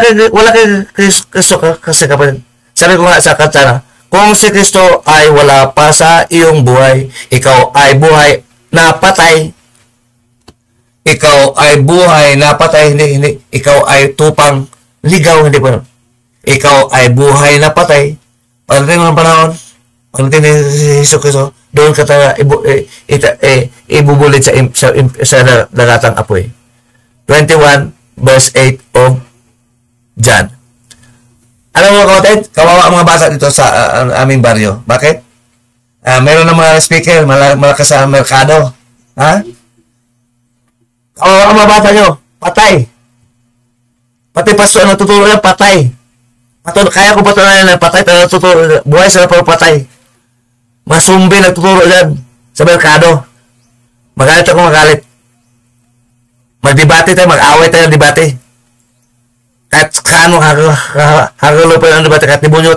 kay Kristo kasi kapatid. Sabi ko nga sa kanta, kung si Kristo ay wala pa sa iyong buhay, ikaw ay buhay na patay. Ikaw ay buhay na patay, hindi. Ikaw ay tupang ligaw, hindi pa. Ikaw ay buhay na patay. Pagdating ng panahon, pagdating ni Hesus Kristo, doon ka tayo ibubulit sa dagatang apoy. 21 verse 8 of John. Alam mo kapatid, kawawa ang mga bata dito sa aming baryo. Bakit? Meron ng mga speaker, malakas sa merkado. Ha? Kawawa ang mga bata nyo, patay. Pati pastor na tuturo yan, patay. Kaya ko patunayan na patay, pero tuturo, buhay sila pero patay. Mga sumbi nagtuturo dyan sa merkado. Magalit ako magalit. Magdebate tayo, mag-away tayo ng debate. Kahit kaano hagulo pa ng debate, kahit demonyo,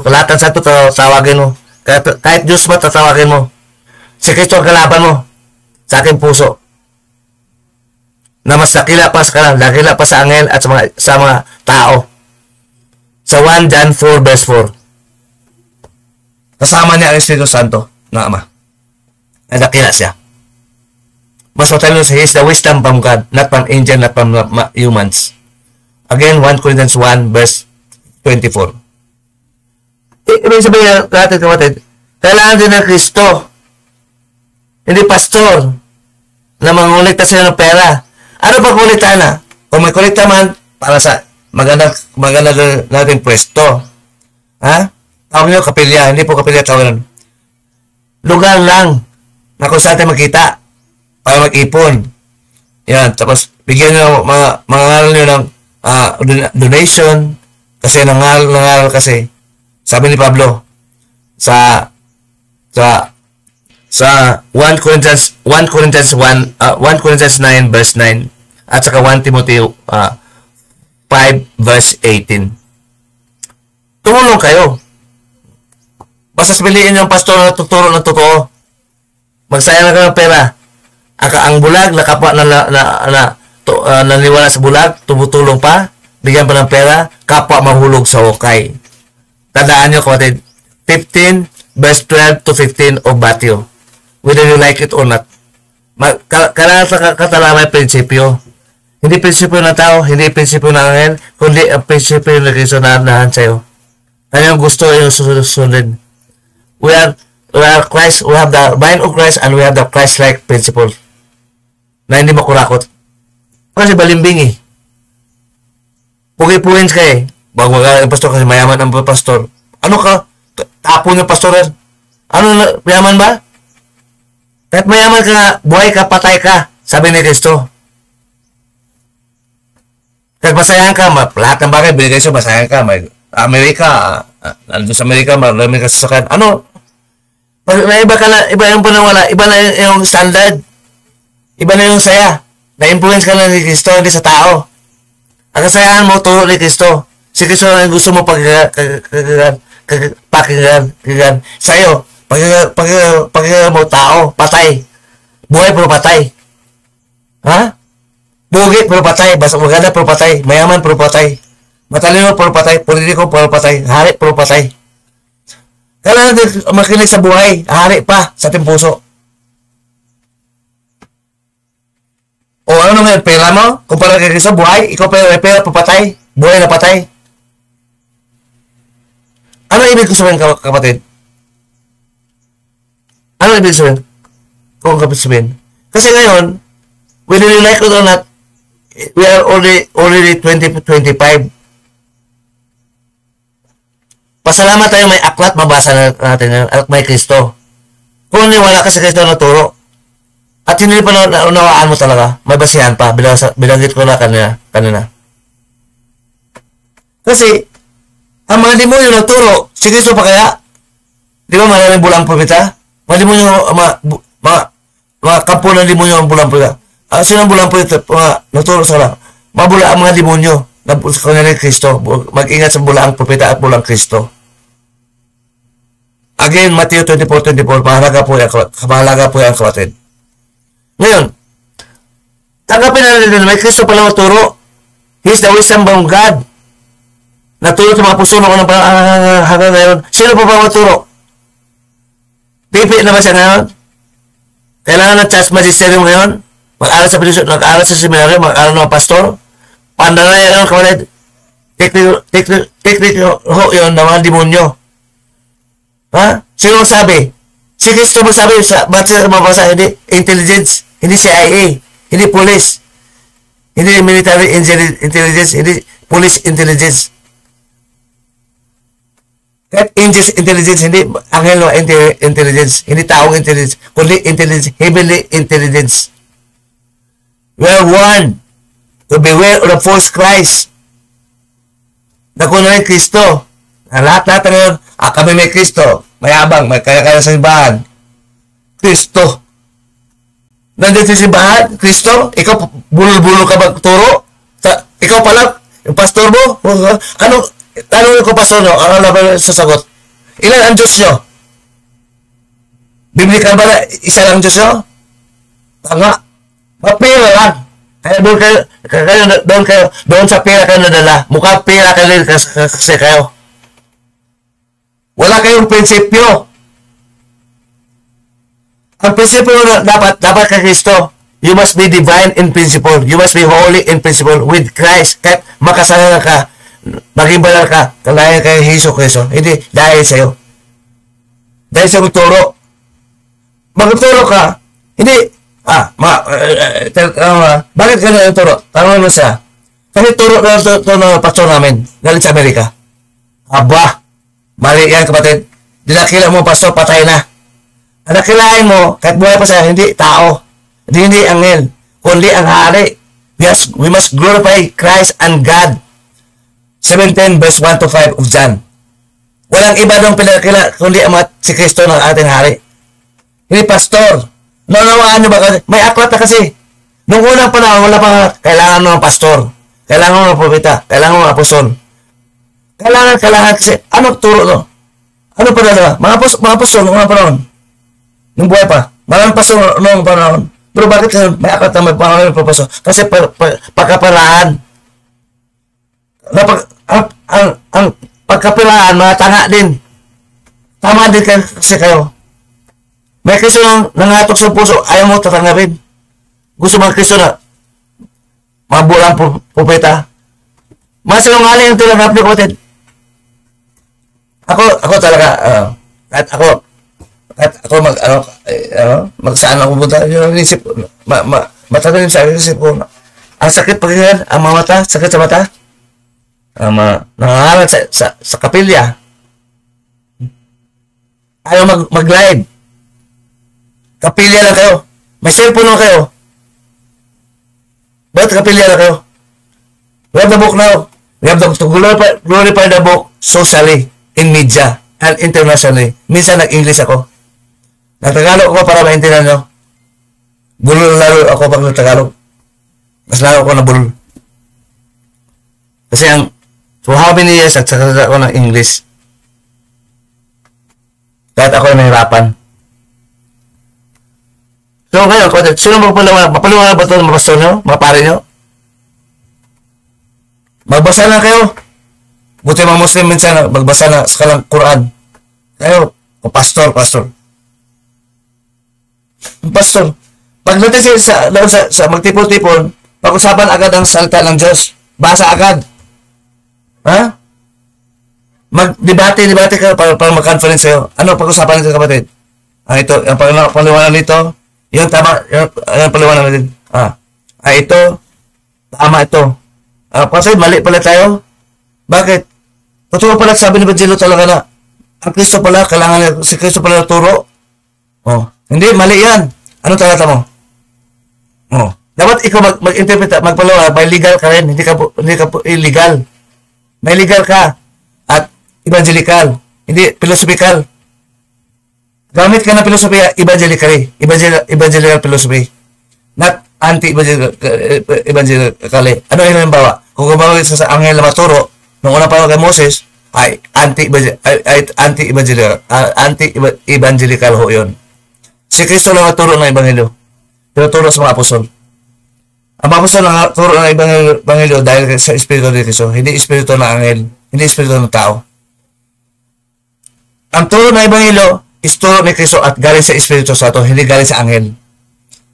kulatan sa ito, tawagin mo. Kahit Diyos ba, tatawagin mo. Si Kristo ang kalaban mo sa aking puso. Na mas dakila pa sa kanal, dakila pa sa anghel at sa mga tao. Sa 1 John 4 verse 4. Kasama niya ang Espiritu Santo na Ama. Na dakila siya. Mas matalino siya, he is the wisdom from God, not from angel, not from humans. Again, 1 Corinthians 1 verse 24. Ibig sabihin natin kapatid, kailangan din ng Kristo. Hindi pastor na mangulikta sila ng pera. Ano pa kulikta na? Kung may kulikta man, para sa maganda natin pwesto. Ha? Tawag nyo kapilya. Hindi po kapilya tawag. Lugar lang na kung saan tayo magkita para mag-ipon. Yan. Tapos, bigyan nyo mga ngaral nyo ng donation. Kasi nangaral kasi. Sabi ni Pablo, sa 1 Corinthians 9 verse 9 at saka 1 Timothy 5 verse 18. Tumulong kayo. Basta piliin yung pastor na tuturo ng totoo. Magsayang na kayo ng pera. Ang bulag, nakapwa naniwala sa bulag, tumutulong pa, bigyan pa ng pera, kapwa mahulog sa hukay. Tandaan nyo, kapatid, 15 verse 12 to 15 of Matthew. Whether you like it or not. Kailangan katala may prinsipyo. Hindi prinsipyo ng tao, hindi prinsipyo ng angel, kundi ang prinsipyo ng Kristo na nahan sa'yo. Ano yung gusto yung susunod? We are Christ, we have the mind of Christ and we have the Christ-like principle. Na hindi makurakot. Kasi balimbing eh. Pugi-puwins ka eh. Bago ang pastor kasi mayaman ang pastor. Ano ka? Tapon yung pastor yan. Ano, mayaman ba? Kahit mayaman ka, buhay ka, patay ka. Sabi ni Kristo. Kahit masayahan ka, lahat ng bagay, binigay siya, masayahan ka. May Amerika, nandun sa Amerika, marami ka sasakan. Ano? May iba ka na, iba yung panawala, iba na yung standard. Iba na yung saya. Na-influence ka na ni Kristo, hindi sa tao. Ang kasayahan mo, turo ni Kristo. Si Kristo na gusto mo pakinggan sa'yo. Pakinggan mo, tao, patay. Buhay pero patay. Ha? Bugi pero patay. Basta maganda pero patay. Mayaman pero patay. Matalino pero patay. Politiko pero patay. Hari pero patay. Kailangan din makinig sa buhay. Hari pa sa ating puso. O ano naman, pera mo? Kumpara kay Kristo, buhay. Ikaw pera papatay. Buhay na patay. Ano ibig sabihin, kapatid? Ano ibig sabihin? Kung kapatid sabihin. Kasi ngayon, whether you like it or not, we are already 2025. Pasalamat tayo may aklat, mabasa natin ngayon, at may Kristo. Kung wala ka sa Kristo na turo, at hindi pa naunawaan mo talaga, may basihan pa, bilanggit ko na kanina. Kasi, ang mga demonyo na turo, si Kristo pa kaya? Di ba maraming bulang propeta? Mga demonyo, mga kampo ng demonyo ang bulang propeta. Sino ang bulang propeta? Naturo sa lang. Mabula ang mga demonyo na kanina ni Kristo. Mag-ingat sa bulang propeta at bulang Kristo. Again, Matthew 24:24, mahalaga po yan, kapatid. Ngayon, tanggapin na natin na may Kristo pala maturo. He's the wisdom from God. Naturo sa mga puso ng hanggang ngayon. Sino pa ba maturo? Pipi na ba siya ngayon? Kailangan ng church magisterium ngayon? Mag-aral sa pedisyon, mag-aral sa seminaryo, mag-aral ng pastor? Pandanay ngayon, kapatid. Teknik ho yun ng mga demonyo. Ha? Sino magsabi? Si Kristo magsabi sa mabasa, hindi intelligence, hindi CIA, hindi police, hindi military intelligence, hindi police intelligence. Kahit angels intelligence, hindi angelo intelligence, hindi taong intelligence, kundi intelligence, heavenly intelligence. We are warned to beware of the false Christ. Nakunan Kristo. Lahat ngayon, kami may Kristo. Mayabang, may kaya-kaya sa simbahan. Kristo. Nandito sa simbahan, Kristo, ikaw bulol-bulol ka magturo? Ikaw pala, yung pastor mo? Ano, tanong ko pastor nyo, ano na sasagot? Ilan ang Diyos nyo? Biblikal ba na isa lang Diyos nyo? Tanga. Mapira lang. Kaya doon sa pira kayo nadala. Mukhang pira kayo kasi kayo. Wala kayong prinsipyo. Ang prinsipyo na dapat kay Kristo, you must be divine in principle. You must be holy in principle with Christ. Kahit makasalanan ka, maging banal ka, kalayan kay Hesus Kristo. Hindi dahil sa'yo. Dahil sa magturo. Magturo ka, hindi, bakit ka na turo? Tanong mo siya. Kasi turo na ito ng pastor namin, galing sa Amerika. Aba, mali yan kapatid. Dinakila mo pastor, patay na. Ang nakilain mo, kahit buhay pa siya, hindi tao. Hindi angel, kundi ang hari. We must glorify Christ and God. 17 verse 1 to 5 of John. Walang iba doon pinakila, kundi si Kristo ng ating hari. Hindi pastor. Naunawaan nyo ba kasi? May aklat na kasi. Noong unang panahon, wala pa kailangan ng pastor. Kailangan mo propeta. Kailangan mo apostol. Kailangan kasi, ano turo no? Ano pa dalawa? Mga apostol, mga panahon. Nung buhay pa. Maraming pastor noong panahon. Pero bakit may akat na may panahon ng propasol? Kasi pagkaparaan. Ang pagkaparaan, mga tanga din. Tama din kasi kayo. May Kristo nang nangatok sa puso, ayaw mo tatanggapin. Gusto mga Kristo na mabulang propeta. Masinungaling ang tinanggap niyo, kapatid. Ako talaga, kahit ako magsaan ako punta, yung isip, matagal sa isip ko, ang sakit pagkakas, ang mga mata, sakit sa mata, nangangalan sa kapilya, ayaw mag-live, kapilya lang kayo, may cellphone lang kayo, ba't kapilya lang kayo? We have the book now, we have to glorify the book socially, in media, and internationally. Minsan nag-English ako. Nagtagalog ako para maintindihan nyo. Bulol lalo ako pag nagtagalog. Mas lalo ako na bulol. Kasi for how many years nagtagalog ako ng English. Kahit ako nahirapan. So ngayon, sino mapaliwanag ba ito ng mga pastor nyo? Mga pare nyo? Magbasa lang kayo. Buti mga Muslim minsan magbasa na sa kalang Quran. Kayo, pastor. Pastor. Pagdating sa magtipon-tipon, pag-usapan agad ang salita ng Diyos. Basa agad. Ha? Mag-debate ka para mag-conference sa'yo. Ano pag-usapan nito, kapatid? Ito, yung paliwanag nito, yung tama, yung paliwanag natin. Ito, tama ito. Kasi mali pala tayo. Bakit? Totoo pala sabi ni Evangelio talaga na ang Kristo pala, kailangan si Kristo pala turo. Hindi, mali yan. Ano talaga mo? Dapat ikaw mag-interpret, magpalawa, may legal ka rin, hindi ka illegal. May legal ka at evangelical, hindi philosophical. Gamit ka ng philosophy, evangelical philosophy. Not anti-evangelical. Ano yung halimbawa? Kung kumbawa sa anghel na maturo, nung unang panahon kay Moses, ay anti-evangelical ho yun. Si Kristo lang naturo ng Ebanghelyo. Tinuturo sa mga apostol. Ang mga apostol lang naturo ng Ebanghelyo dahil sa Espiritu ni Kristo. Hindi Espiritu ng anghel. Hindi Espiritu ng tao. Ang turo ng Ebanghelyo is turo ni Kristo at galing sa Espiritu Santo, hindi galing sa anghel.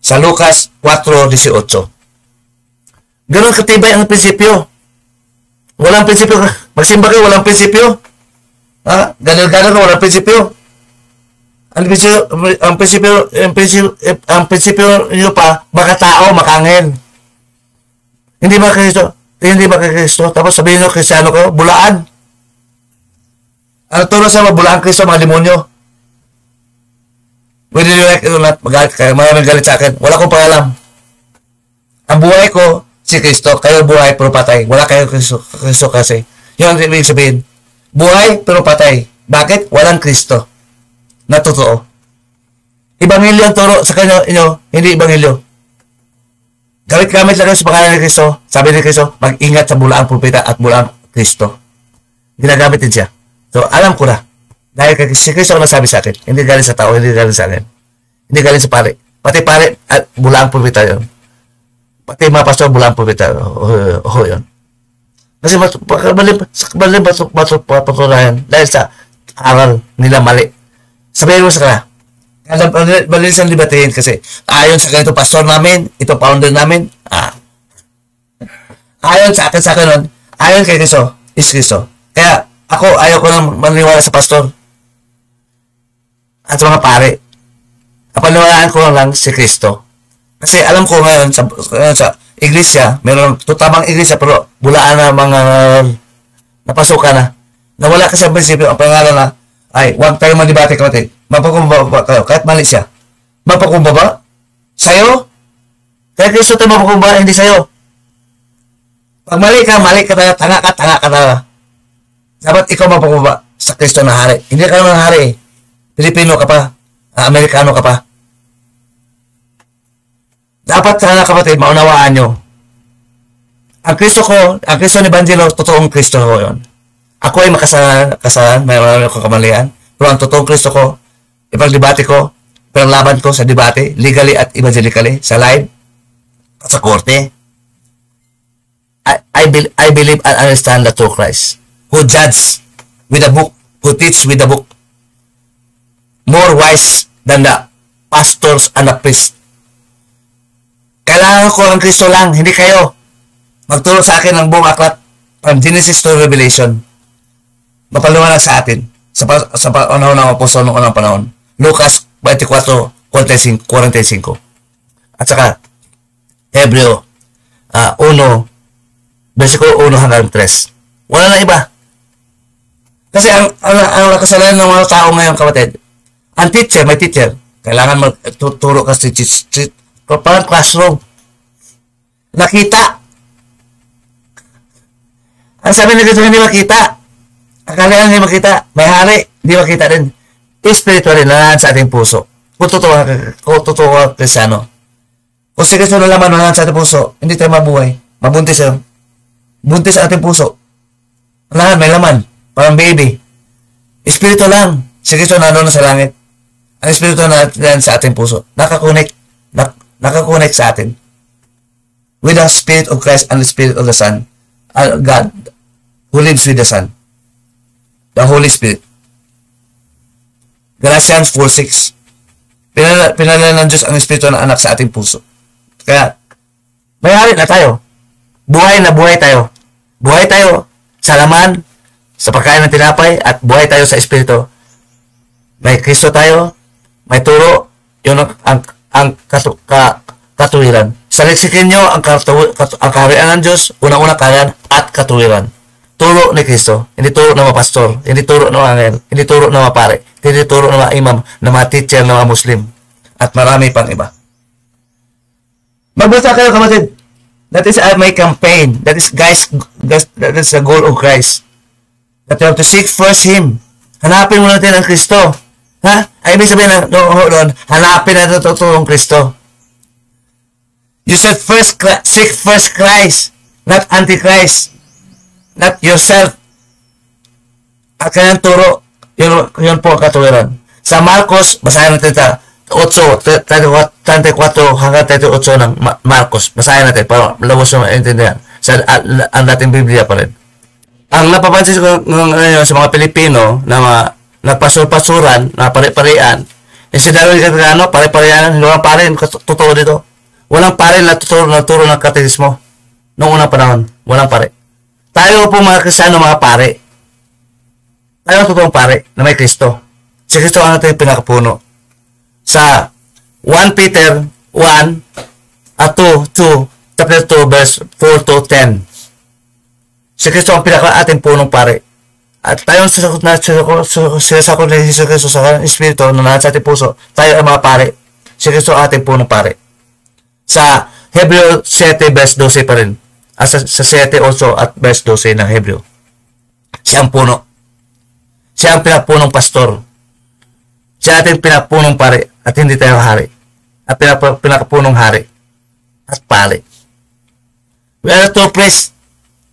Sa Lucas 4:18. Ganon katibay ang prinsipyo. Walang prinsipyo. Magsimba kayo, walang prinsipyo. Ganil-ganil walang prinsipyo. Ang prinsipyo nyo pa, makatao, makangel. Hindi ba Kristo? Tapos sabihin nyo, Kristiano ko, bulaan. Ano turo sa mga bulaan Kristo, mga demonyo? Whether you like it or not, magalit kayo, maraming galit sa akin. Wala kong pangalam. Ang buhay ko, si Kristo. Kayo buhay, pero patay. Wala kayo Kristo kasi. Yun ang ibig sabihin. Buhay, pero patay. Bakit? Walang Kristo. Na totoo. Ebanghelyo ang turo sa inyo, hindi ebanghelyo. Gamit lang sa pangalan ni Kristo. Sabi ni Kristo, mag-ingat sa bulaang propeta at bulaang Kristo. Ginagamit din siya. So, alam ko na. Dahil si Kristo ang nasabi sa akin. Hindi galing sa tao, hindi galing sa akin. Hindi galing sa pare. Pati pare at bulaang propeta yun. Pati mga pastor, bulaang propeta. Yun. Kasi mali patunayan dahil sa aral nila mali. Sabihin mo sa kanila, malinis ang libatiin kasi ayon sa ganito pastor namin, ito founder namin, ayon sa akin nun, ayon kay Kristo, is Kristo. Kaya ako, ayaw ko nang maniwala sa pastor at sa mga pare. Paniwalaan ko lang si Kristo. Kasi alam ko ngayon sa iglesia, meron tutamang iglesia pero bulaan na mga napasukan na. Nawala kasi ang prinsipyo, ang pangalan na ay, huwag tayong manibate kapatid. Mapakumbaba kayo, kahit mali siya. Mapakumbaba? Sa'yo? Kaya Kristo tayo mapakumbaba, hindi sa'yo. Pag mali ka na, tanga ka na. Dapat ikaw mapakumbaba sa Kristo na hari. Hindi ka naman hari eh. Pilipino ka pa. Amerikano ka pa. Dapat sana kapatid, maunawaan nyo. Ang Kristo ko, ang Kristo ni Evangelo, totoong Kristo ko yun. Ako ay makasalan, may marami akong kamalian. Pero ang totoong Kristo ko, ipagdebate ko, ipaglaban ko sa debate, legally at evangelically, sa live, at sa korte. I believe and understand the true Christ, who judge with the book, who teach with the book, more wise than the pastors and the priests. Kailangan ko ang Kristo lang, hindi kayo. Magturo sa akin ng buong aklat, from Genesis to Revelation. Mapaliwanag sa atin sa panahon ng apostol noong unang panahon. Lucas 24:45 at saka Hebreo 1 versikulo 1 hanggang 3. Wala na iba. Kasi ang kasalanan ng mga tao ngayon, kapatid, ang teacher, may teacher, kailangan magtuturo kasi parang classroom. Nakita. Ang sabi na dito, hindi makita. Akala hindi makita. May hari, hindi makita din. Spiritual rin, nanahan sa ating puso. Kung totoo ka Kristyano. Kung si Kristo na laman, nanahan sa ating puso, hindi tayo mabuhay. Mabuntis yan. Buntis sa ating puso. Nanahan, may laman. Parang baby. Espiritu lang. Si Kristo nanoon sa langit. Ang Espiritu na sa ating puso. Nakakonect sa atin. With the Spirit of Christ and the Spirit of the Son. God, who lives with the Son. The Holy Spirit. Galatians 4:6. Pinalala ng Diyos ang Espiritu ng anak sa ating puso. Kaya, may-ari na tayo. Buhay na buhay tayo. Buhay tayo sa laman, sa pagkain ng tinapay, at buhay tayo sa Espiritu. May Kristo tayo, may turo, yun ang katuwiran. Sa leksikin nyo, ang kaharian ng Diyos, unang-unang kaharian at katuwiran. Turo ni Kristo, hindi turo ng mga pastor, hindi turo ng mga angel, hindi turo ng mga pare, hindi turo ng mga imam, ng mga teacher, ng mga Muslim, at marami pang iba. Magbasa kayo, kapatid. That is my campaign. That is, guys, that is the goal of Christ. That you have to seek first Him. Hanapin mo natin ang Kristo. Ha? Ay, ibig sabihin doon, hanapin natin ang totoong Kristo. You said seek first Christ, not Antichrist. Not yourself. At kanyang turo, yun po ang katuwiran. Sa Marcos, basahin natin 34 hanggang 38 ng Marcos. Basahin natin para lubos na maintindihan. Ang dating Biblia pa rin. Ang napapansin ko ngayon sa mga Pilipino na nagpasur-pasuran, na pare-parean, si Darwin Categano, pare-parean, walang pare, totoo dito. Walang pare na turo ng katekismo. Noong unang panahon, walang pare. Tayo po mga Kristiyano, mga pare. Tayo ang totoong pare na may Kristo. Si Kristo ang ating pinakapuno. Sa 1 Peter 1 at 2, chapter 2, verse 4 to 10. Si Kristo ang pinaka-ating punong pare. At tayo ang sinasakot na si Kristo sa Espiritu na nasa ating puso. Tayo ang mga pare. Si Kristo ang ating punong pare. Sa Hebreo 7, verse 12 pa rin. Sa 7 also at verse 12 ng Hebreo. Siya ang puno. Siya ang pinapunong pastor. Siya ating pinapunong pare at hindi tayo hari. At pinakapunong hari at pare. We are to priest.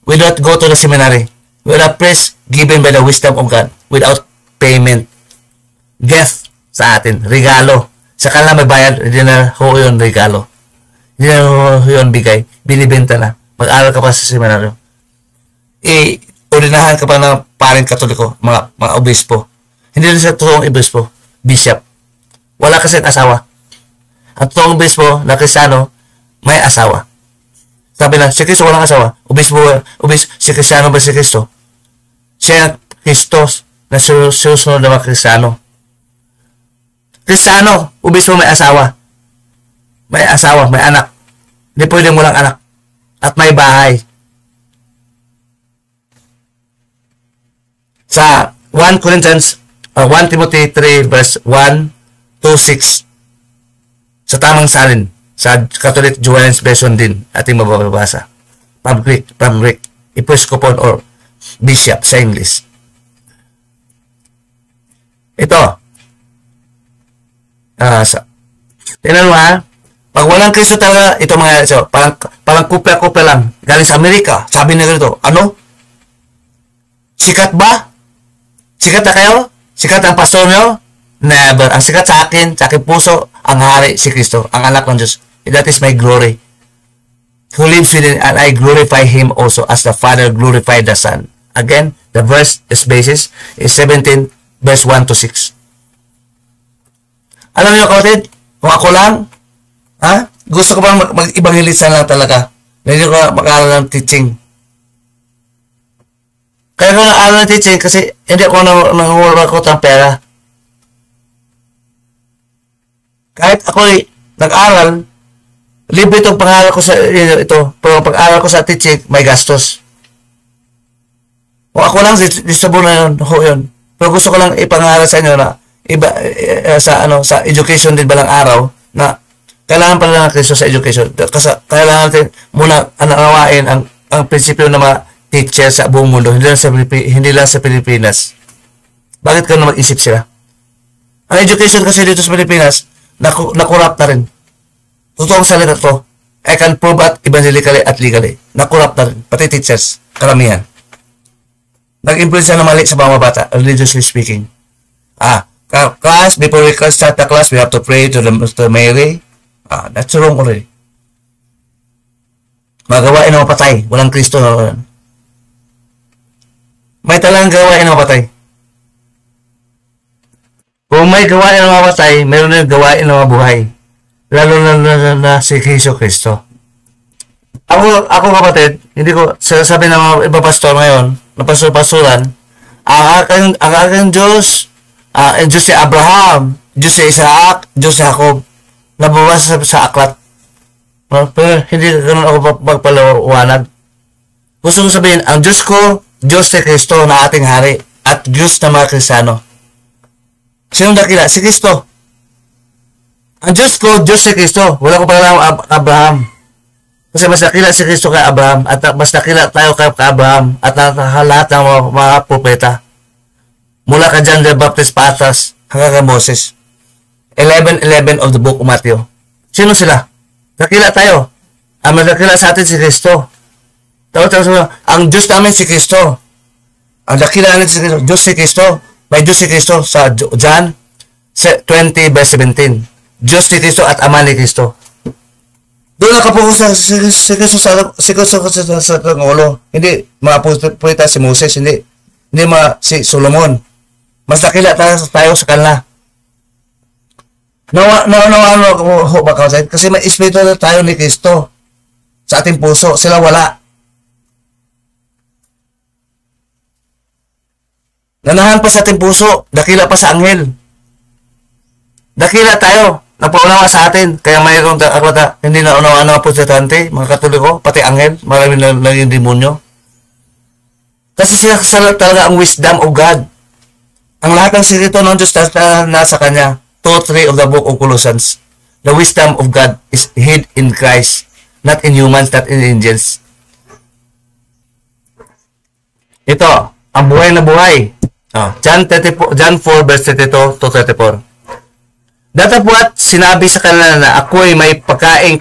We don't go to the seminary. We are a priest given by the wisdom of God without payment. Gift sa atin. Regalo. Sa kanila may bayad, hindi na ho yun regalo. Hindi na ho yun bigay. Binibenta na. Mag-aral ka pa sa seminaryo. Urinahan ka pa ng paring katoliko, mga obispo. Hindi rin siya totoong obispo, bishop. Wala kasi asawa. Ang totoong obispo na Kristiyano, may asawa. Sabi na, si Kristo walang asawa. Si Kristiyano ba si Kristo? Siya Kristos na susunod ng mga Kristiyano. Kristiyano, obispo may asawa. May asawa, may anak. Hindi pwedeng walang anak. At may bahay. Sa 1 Timothy 3 verse 1 to 6 sa tamang salin sa Catholic Joanne's Version din ating mababasa. From Greek, Episcopal or Bishop sa English. Ito. Tingnan mo ha. Pag walang Kristo talaga, ito mga so, parang kupya-kupya lang. Galing sa Amerika, sabi nila ito, ano? Sikat ba? Sikat na kayo? Sikat ang pastor nyo? Never. Ang sikat sa akin puso, ang hari si Kristo, ang anak ng Diyos. That is my glory. Who lives within, and I glorify Him also as the Father glorified the Son. Again, the verse is basis is 17, verse 1 to 6. Alam niyo, kapatid, kung ako lang, gusto ko bang mag-ibangilisan lang talaga. Hindi ko mag-aaral ng teaching. Kaya ko nag-aaral ng teaching kasi hindi ako nangurakot ng pera. Kahit ako nag-aral, libre itong pangaral ko sa ito. Pero pag-aral ko sa teaching, may gastos. Kung ako lang, disable na yun. Yun. Pero gusto ko lang ipangaral sa inyo na iba, sa education din balang araw na kailangan pala ng Kristo sa education. Kasi kailangan natin muna anawain ang prinsipyo ng mga teacher sa buong mundo, hindi lang sa Pilipinas. Bakit ka na mag-isip sila? Ang education kasi dito sa Pilipinas, na-corrupt na rin. Totoong salita to. I can prove at evangelically at legally. Na-corrupt na rin. Pati teachers, karamihan. Nag-influence na mali sa mga bata, religiously speaking. Class, before we start the class, we have to pray to Mary. That's wrong already. Magawain na mapatay. Walang Kristo na. May talagang gawain na mapatay. Kung may gawain na mapatay, mayroon na gawain na mabuhay. Lalo na si Kristo. Ako kapatid, hindi ko sasabi ng mga iba pastor ngayon, na pastor-pastoran, ang aking Diyos, Diyos si Abraham, Diyos si Isaac, Diyos si Jacob, nababasa sa aklat. Pero hindi ganun ako magpalawanag. Gusto ko sabihin, ang Diyos ko, Diyos si Kristo na ating hari, at Diyos na mga Kristiyano. Sinong dakila? Si Kristo. Ang Diyos ko, Diyos si Kristo. Wala ko pala Abraham. Kasi mas nakila si Kristo kay Abraham, at mas nakila tayo kay Abraham, at lahat ng mga propeta. Mula ka John the Baptist Patras hanggang kay Moses. 11:11 of the book of Matthew. Sino sila? Nakila tayo. Ang nakila sa atin si Kristo. Ang Diyos namin si Kristo. Ang nakila natin si Kristo. Diyos si Kristo. May Diyos si Kristo sa John 20 verse 17. Diyos si Kristo at Ama ni Kristo. Doon nakapokus si Kristo sa Tangulo. Hindi mga propeta si Moses. Hindi si Solomon. Mas nakila tayo sa kanila. Nawano ko ba kasi may espiritu na tayo ni Kristo sa ating puso. Sila wala. Nanahan pa sa ating puso. Dakila pa sa anghel. Dakila tayo. Napaunawa sa atin. Kaya mayroong hindi na unawa ng mga protestante, mga katoliko, pati anghel, marami na yung demonyo. Kasi sila talaga ang wisdom of God. Ang lahat ng sikreto ng Diyos na nasa Kanya. 2:3 of the book of Colossians. The wisdom of God is hid in Christ, not in humans, not in angels. Ito, ang buhay na buhay. John 4 verse 32 to 34. Datapwat sinabi sa kanila na ako'y may pagkain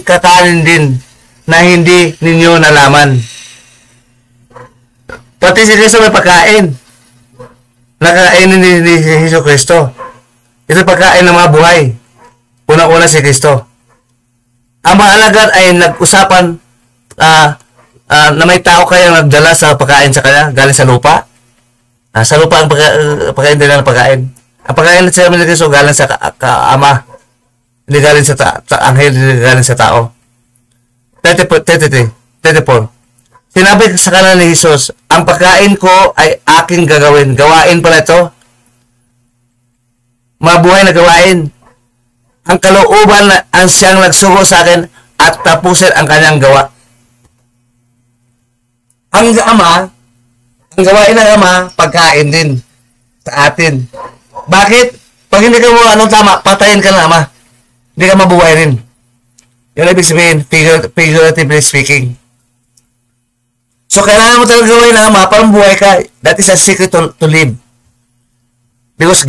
kakanin din na hindi ninyo nalaman. Pati si Kristo may pagkain. Nakainin ni Jesu Kristo. Ito pagkain ng mga buhay. Una-una si Kristo. Ang mga alagad ay nag-usapan na may tao kaya nagdala sa pagkain sa kanya galing sa lupa. Sa lupa ang pagkain din ng pagkain. Ang pagkain sa amin ni Kristo galing sa Ama. Hindi galing sa anghel, hindi galing sa tao. 34. Sinabi sa kanila ni Jesus, ang pagkain ko ay aking gagawin. Gawain pala ito. Mabuhay na gawain. Ang kalooban na ang siyang nagsugo sa akin at tapusin ang kanyang gawa. Ang gawain ng Ama, pagkain din sa atin. Bakit? Pag hindi ka mo anong tama, patayin ka ng Ama. Hindi ka mabuhay rin. Yun ibig sabihin, figuratively speaking. So, kailangan mo talaga gawin ng Ama para mabuhay ka. That is a secret to live. Because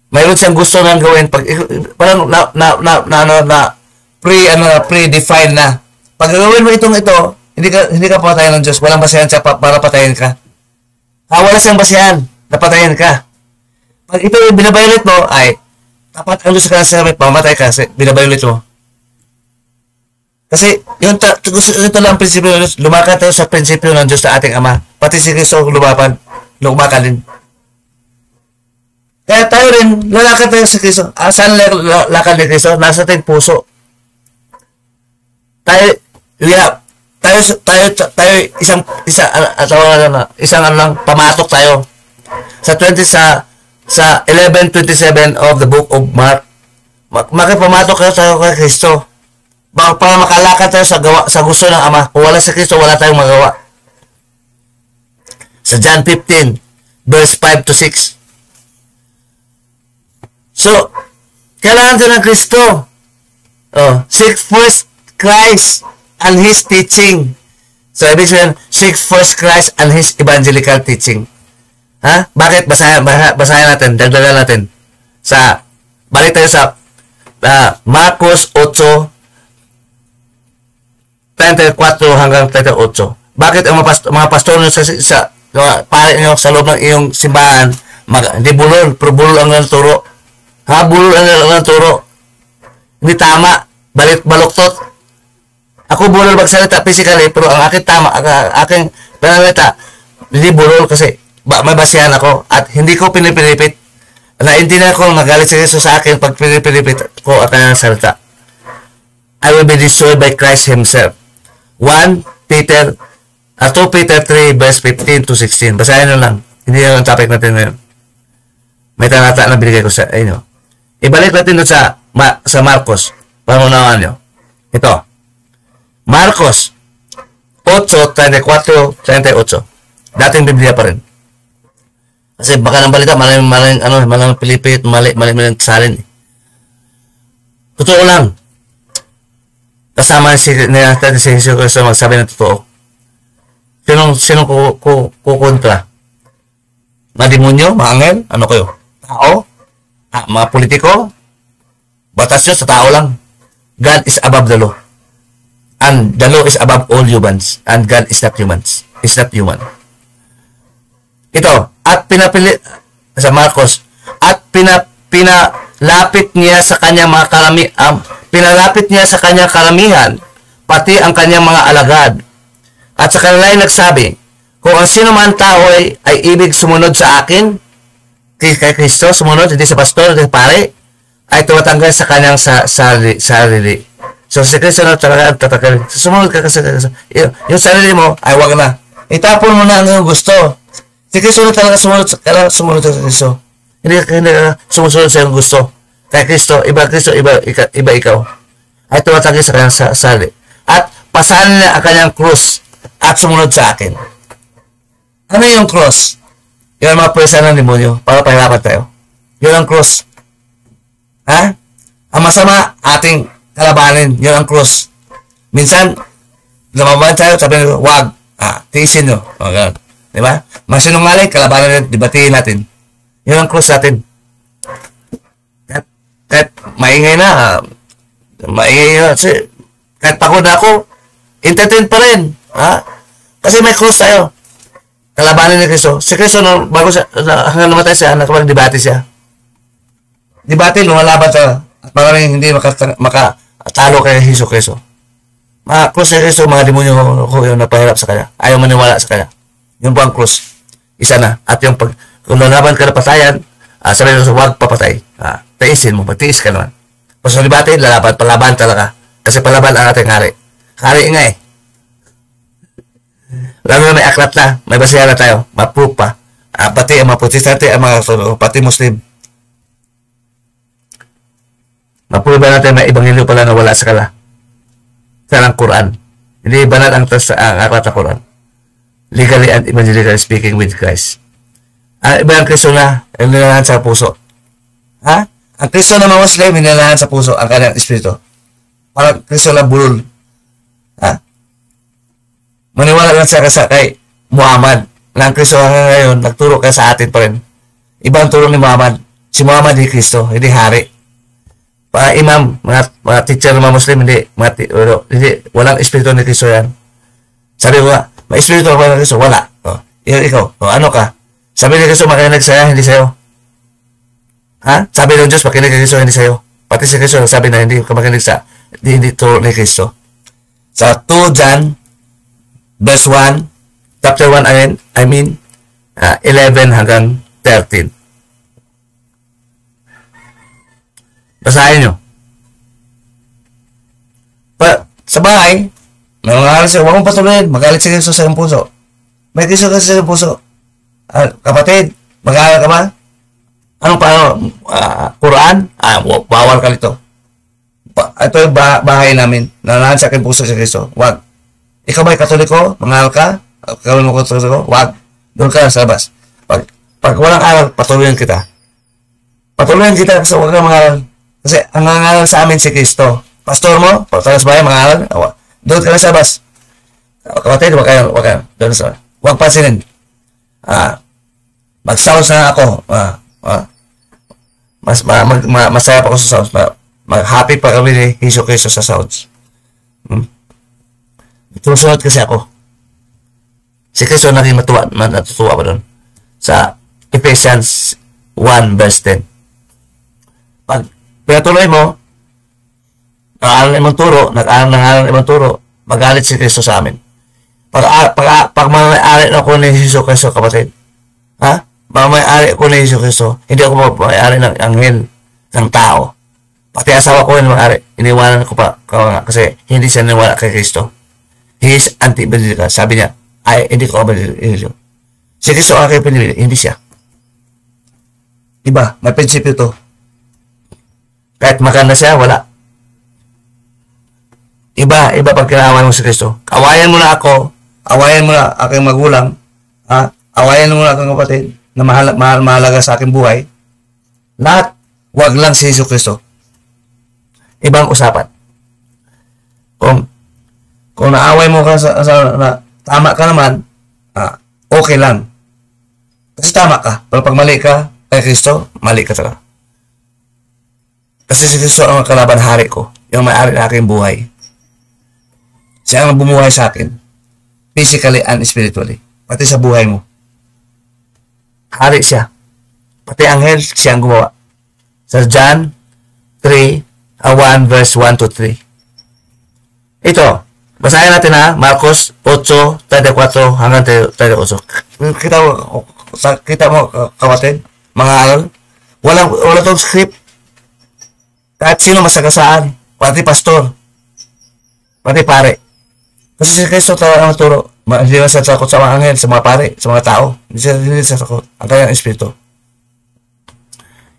mayroon siyang gusto nang gawin pag parang pre-define na. Pag gawin mo ito, hindi ka patayin ng Diyos. Walang basehan siya para patayin ka. Wala siyang basehan na patayin ka. Pag ito yung binabayulit mo, ay tapat ang Diyos ka na sinabi, pamatay ka kasi binabayulit mo. Kasi ito lang ang prinsipyo ng Diyos. Lumakad tayo sa prinsipyo ng Diyos na ating Ama. Pati si Kristo lumakad din. Kaya tayo rin, lalakad tayo sa Kristo. Saan lakad ni Kristo? Nasa ating puso. Tayo isang lang pamatok tayo. Sa 11:27 of the book of Mark. Makipamatok tayo kay Kristo. Para makalakad tayo sa gusto ng Ama. Kung wala sa Kristo, wala tayong magawa. Sa John 15, verse 5 to 6. So, kailangan din ng Kristo. Seek first Christ and His teaching. So, ibig sabihin, seek first Christ and His evangelical teaching. Ha? Bakit? Basahin natin, dagdagan natin. Balik tayo sa Marcos 8, 34 hanggang 38. Bakit ang mga pastor nyo sa pare nyo sa loob ng iyong simbahan, hindi bulol, pero bulol ang turo. Bulol ang turo. Hindi tama. Baluktot. Ako bulol magsalita physically, pero ang aking pananalita, hindi bulol kasi may basihan ako at hindi ko pinipilipit. Naintindihan ko nagalit si Jesus sa akin pag pinipilipit ko at kanyang salita. I will be destroyed by Christ Himself. 2 Peter 3 verse 15 to 16. Basahin nyo lang. Hindi yan ang topic natin ngayon. May talata na binigay ko sa inyo. Ibalik natin doon sa Marcos. Para unawaan nyo. Ito. Marcos 8:34, 38. Dating Biblia pa rin. Kasi baka ng balita, maling pilipit, mali salin. Totoo lang. Kasama si Jesus Cristo magsabi ng totoo. Sinong kukontra? Mga demonyo? Mga angel? Ano kayo? Tao? Mga politiko? Batas nyo sa tao lang. God is above the law. And the law is above all humans. And God is not humans. Is not human. Ito. At pinapili sa Marcos. At pinalapit niya sa kanyang mga pinalapit niya sa kanyang karamihan, pati ang kanyang mga alagad. At sa kanila ay nagsabi, kung ang sino man tao ay ibig sumunod sa akin, kay Kristo, sumunod, hindi sa pastor, hindi sa pare, ay tumatanggal sa kanyang sarili. So, si Kristo na talaga ang tatanggal. Sumunod ka kasi, yung sarili mo, ay wag na. Itapon mo na ang iyong gusto. Si Kristo na talaga sumunod sa Kristo. Hindi ka sumusunod sa iyong gusto. Kay Kristo, iba ikaw. Ay tumatanggal sa kanyang sarili. At pasanin niya ang kanyang krus at sumunod sa akin. Ano yung cross? Yun ang mga presa ng demonyo para pahirapan tayo. Yun ang cross. Ha? Ang masama, ating kalabanin. Yun ang cross. Minsan, lumaban tayo, sabi nyo, wag. Tiisin nyo. O, gano'n. Diba? Masinungaling, kalabanin natin, dibatiin natin. Yun ang cross natin. Kahit maingay na, kahit pagod na ako, entertain pa rin. Ha? Kasi may cross tayo. Kalabanin ni Kristo. Si Kristo, bago hanggang namatay siya, nakapag-debate siya. Debate, lumalaban siya. At maraming hindi makatalo kay Jesu Kristo. Mga cross ni Kristo, mga demonyo ko yung napahirap sa kanya. Ayaw maniwala sa kanya. Yung po ang cross. Isa na. At yung kung lalaban ka na patayan, sabi nyo, huwag papatay. Taisin mo, magtiis ka naman. Pag sa debate, palaban talaga. Kasi palaban ang ating hari. Hari nga eh. Lalo na may aklat na, may basihan na tayo, ma-proof pa. Pati ang mga protestante, pati Muslim. Ma-proof ba natin na ebanghelyo pala na wala sa kala? Sa lang Quran. Hindi banal ang aklat na Quran. Legally and evangelically speaking with Christ. Iba ang Kristo na, nilalaan sa puso. Ha? Ang Kristo na mga Muslim, nilalaan sa puso ang kanyang espiritu. Parang Kristo na bulol. Ha? Maniwala lang siya kay Muhammad. Na ang Kristo ngayon, nagturo ka sa atin pa rin. Ibang turo ni Muhammad. Si Muhammad hindi Kristo, hindi hari. Mga imam, mga teacher ng mga Muslim, hindi, walang espiritu ni Kristo yan. Sabi ko nga, may espiritu ba ng Kristo? Wala. Ikaw, ano ka? Sabi ni Kristo, makinig sa'yo, hindi sa'yo. Ha? Sabi ng Diyos, makinig kay Kristo, hindi sa'yo. Pati si Kristo, sabi na hindi ka makinig hindi turo ni Kristo. Sa 2 John, verse 1, chapter 1, 11 hanggang 13. Basahin nyo. Sa bahay, nangangaral siya, huwag mong patuloyin, magalit si Kristo sa iyong puso. May Kristo kasi sa iyong puso. Kapatid, mag-aaral ka ba? Anong paano? Quran? Bawal ka nito. Ito yung bahay namin. Nanahan sa akin puso si Kristo. Huwag. Ikaw ba'y katoliko? Mangaral ka? Ikaw mo katoliko? Huwag. Doon ka sa labas. Pag walang aral, patuloyin kita. Patuloyin kita kasi huwag kang mangaral. Kasi ang nangaral sa amin si Kristo. Pastor mo, pagtalas bahay, mangaral. Doon ka na sa labas. Kapatid, huwag kayo. Doon sa huwag pansinin. Mag-sounds na ako. Masaya pa ako sa sounds. Mag-happy pa kami ni Hesus Kristo sa sounds. Tumusunod kasi ako. Si Kristo naging natutuwa pa doon. Sa Ephesians 1 verse 10. Pag pinatuloy mo, nag-aaral ng ibang turo, magalit si Kristo sa amin. Pag may-ari ako ni Hesus Kristo, kapatid, may-ari ako ni Hesus Kristo, hindi ako may-ari ng anghel, ng tao. Pati asawa ko yung may-ari, iniwanan ko pa kasi hindi siya niwala kay Kristo. He is anti-biblical. Sabi niya, hindi ko biblical. Si Kristo ang aking pinili, hindi siya. Iba, may prinsipyo to. Kahit maganda siya, wala. Iba pag kinaawan mo si Kristo. Awayan mo na ako, awayan mo na aking magulang, awayan mo na aking kapatid, na mahalaga sa aking buhay. Lahat, wag lang si Hesus Kristo. Ibang usapan. Kung naaway mo ka na tama ka naman, okay lang. Kasi tama ka. Pero pag mali ka kay Kristo, mali ka talaga. Kasi si Kristo ang kalaban hari ko, yung may-ari ng aking buhay. Siya ang bumuhay sa akin, physically and spiritually. Pati sa buhay mo. Hari siya. Pati anghel, siya ang gumawa. Sa John 1 verse 1 to 3. Ito, basahin natin Marcos 8:34 hanggang 38. Kita mo, kapatid, mga aral. Wala tong script. Kahit sino masagasaan, pati pastor, pati pare. Kasi si Kristo talaga ang turo. Hindi na siya takot sa mga anghel, sa mga pare, sa mga tao. Hindi siya takot. Ang kanyang espiritu.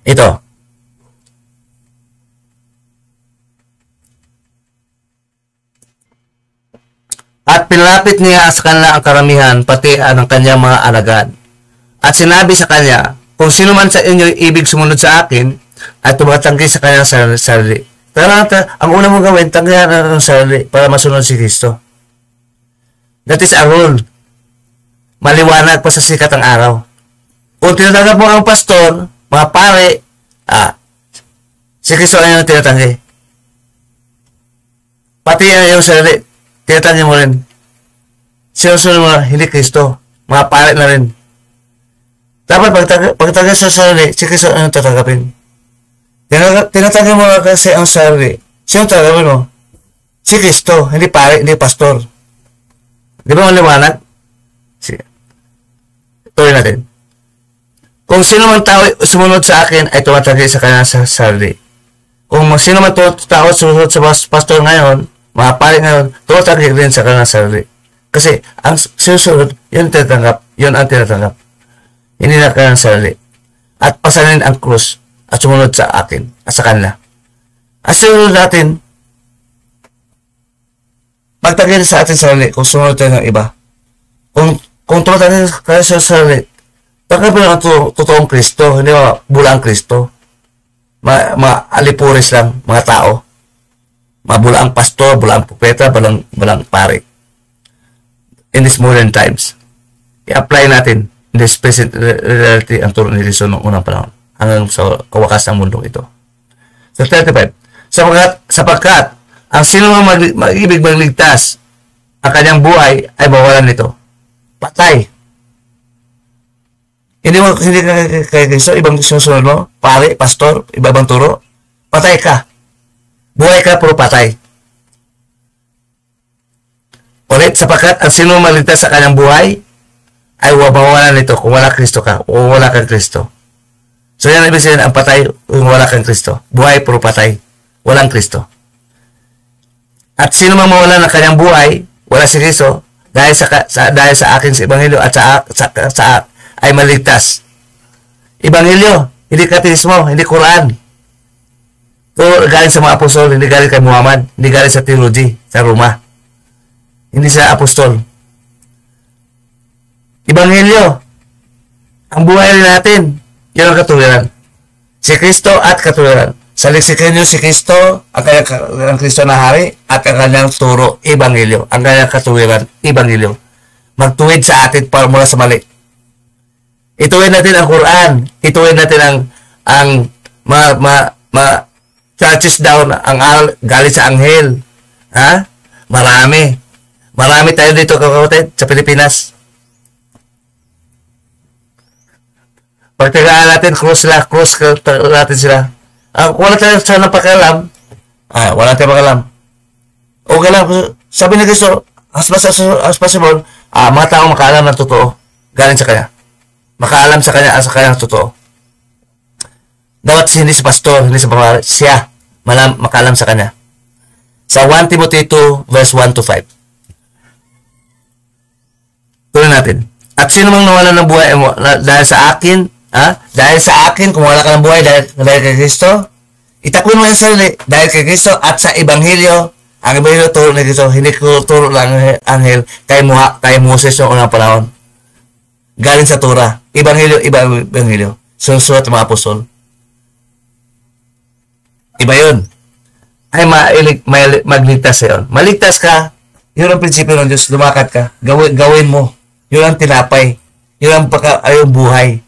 Ito. At pinalapit niya sa kanila ang karamihan, pati ang kanyang mga alagad. At sinabi sa kanya, kung sino man sa inyo ibig sumunod sa akin, at tumatanggi sa kanyang sarili. Ang una mong gawin, tanggihan ang sarili para masunod si Kristo. That is a rule. Maliwanag pa sa sikat ng araw. Kung tinatanggap mo ang pastor, mga pare, si Kristo ay yung tinatanggi. Pati yung sarili, tinatanggi mo rin. Sinusunod mo, hindi Kristo. Mga pare na rin. Dapat pagtanggi sa sarili, si Kristo ay yung tatanggapin. Tinatanggi mo kasi ang sarili. Sino tatanggapin mo? Si Kristo, hindi pare, hindi pastor. Di ba maliwanag? Sige. Tuloy natin. Kung sino man tao sumunod sa akin ay tumatanggi sa kanya sa sarili. Kung sino man tao sumunod sa pastor ngayon, mga pare ngayon, tumatanggi rin sa kanya sa sarili. Kasi ang susunod, yun ang tinatanggap. Hindi na kanya sarili. At pasanin ang krus at sumunod sa akin at sa kanila. At sumunod natin, magtanggi sa ating sarili kung sumunod tayo ng iba. Kung tumatanggi tayo sa sarili, tanggapin ang totoong Kristo, hindi bulang Kristo. Alipuris lang, mga tao. Bulaang pastor, bulaang propeta, bulang pare. In these modern times, i-apply natin in this present reality ang turo ni Kristo noong unang panahon. hanggang sa kawakas ng mundo ito. So 35. Sapagkat ang sino mang mag-ibig magligtas ang kanyang buhay ay mawalan nito. Patay. Hindi ka kay Kristo, ibang susunod mo, pare, pastor, ibang turo, patay ka. Buhay ka, pero patay. Ulit, sapagkat ang sino mang magligtas sa kanyang buhay ay mawalan nito kung wala Kristo ka o wala kang Kristo. So yan ibig sabihin, ang patay kung wala kang Kristo. Buhay, pero patay. Walang Kristo. At sino mang mawala ng kanyang buhay, wala si Kristo, dahil sa akin sa Ebanghelyo at sa ay maligtas. Ebanghelyo, hindi katekismo, hindi Quran. Ito galing sa mga apostol, hindi galing kay Muhammad, hindi galing sa theology, sa Roma. Hindi sa apostol. Ebanghelyo, ang buhay natin, yun ang katuwiran. Si Kristo at katuwiran. Sa leksikon nyo si Kristo, ang kanyang Kristo na hari, at ang kanyang turo, Ebanghelyo. Ang kanyang katuwiran, Ebanghelyo. Magtuwid sa atin para mula sa mali. Ituwid natin ang Quran. Ituwid natin ang churches down, ang galing sa anghel. Ha? Marami. Marami tayo dito, kakautin, sa Pilipinas. Pagtagaan natin, cross natin sila. Wala tayo sana pakialam. Wala tayo pakialam. Okay lang. Sabi ni Kristo, as possible, mga tao makaalam ng totoo. Galing sa Kanya. Makaalam sa Kanya, sa Kanya ng totoo. Dapat hindi si pastor, hindi si pamari. Siya, makaalam sa Kanya. Sa 1 Timothy 2, verse 1 to 5. Tuloy natin. At sino mang nawalan ng buhay dahil sa akin, dahil sa akin, kung wala ka ng buhay dahil kay Kristo, itakwin mo yung sarili dahil kay Kristo at sa Ebanghelyo. Ang Ebanghelyo turo ni Kristo, hindi ko turo ng anghel kay Moses yung unang panahon. Galing sa Torah. Ebanghelyo. Sunusulat ng mga apostol. Iba yun. Ay magligtas yun. Maligtas ka, yun ang prinsipyo ng Diyos. Lumakad ka. Gawin mo. Yun ang tinapay. Yun ang yung buhay.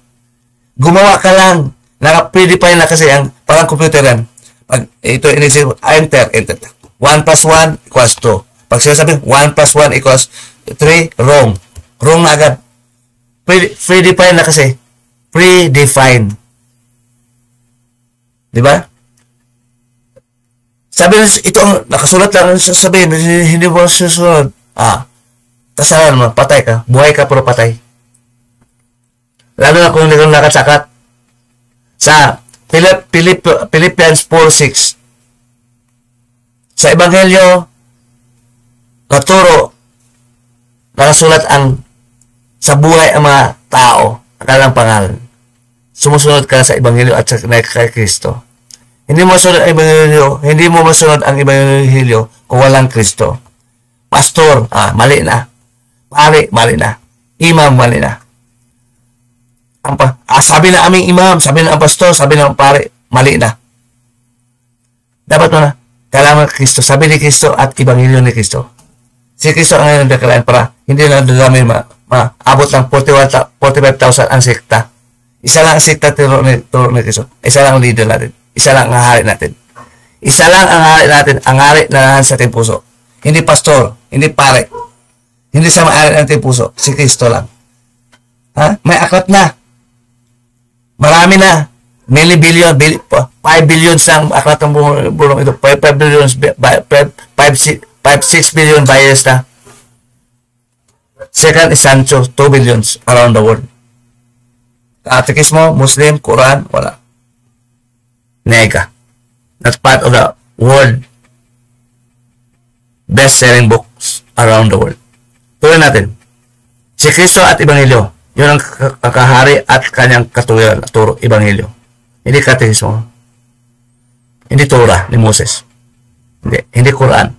Gumawa ka lang. Naka-predefine na kasi ang parang computer yan. Pag ito inisip, enter. 1 plus 1 equals 2. Pag sinasabi, 1 plus 1 equals 3, wrong. Wrong na agad. Predefine na kasi. Predefine. Diba? Sabi ito ang nakasulat lang sabihin, hindi mo susunod. Kasalanan mo, patay ka. Buhay ka, pero patay. Lalo na kung hindi kang nakasakat. Sa Philippians 4:6. Sa Ebanghelyo, naturo, nakasulat ang sa buhay ang mga tao, ang kanilang pangalan. Sumusunod ka sa Ebanghelyo at sa kay Kristo. Hindi mo masunod ang Ebanghelyo kung walang Kristo. Pastor, mali na. Pare, mali na. Imam, mali na. Sabi na aming imam, sabi na ang pastor, sabi na ang pare, mali na. Dapat mo na, kailangan Kristo. Sabi ni Kristo at Ebanghelyo ni Kristo. Si Kristo ang ngayon deklaraan para hindi na dami maabot ng 45,000 ang sekta. Isa lang ang sekta turo ni Kristo. Isa lang ang leader natin. Isa lang ang hari natin. Isa lang ang hari natin, ang hari na sa ating puso. Hindi pastor, hindi pare. Hindi sa may-ari ng ating puso. Si Kristo lang. May aklat na. Marami na. Many billion, 5 billions ang aklat ng bulong ito. 5 billions, 6 billion buyers na. Second is Sancho, 2 billions around the world. Katekismo, Muslim, Quran, wala. Nega. That's part of the world best-selling books around the world. Tuloy natin. Si Kristo at Ebanghelyo. Yun ang kahari at kanyang katuwiran at turo, Ebanghelyo. Hindi katekismo. Hindi Torah ni Moses. Hindi Quran.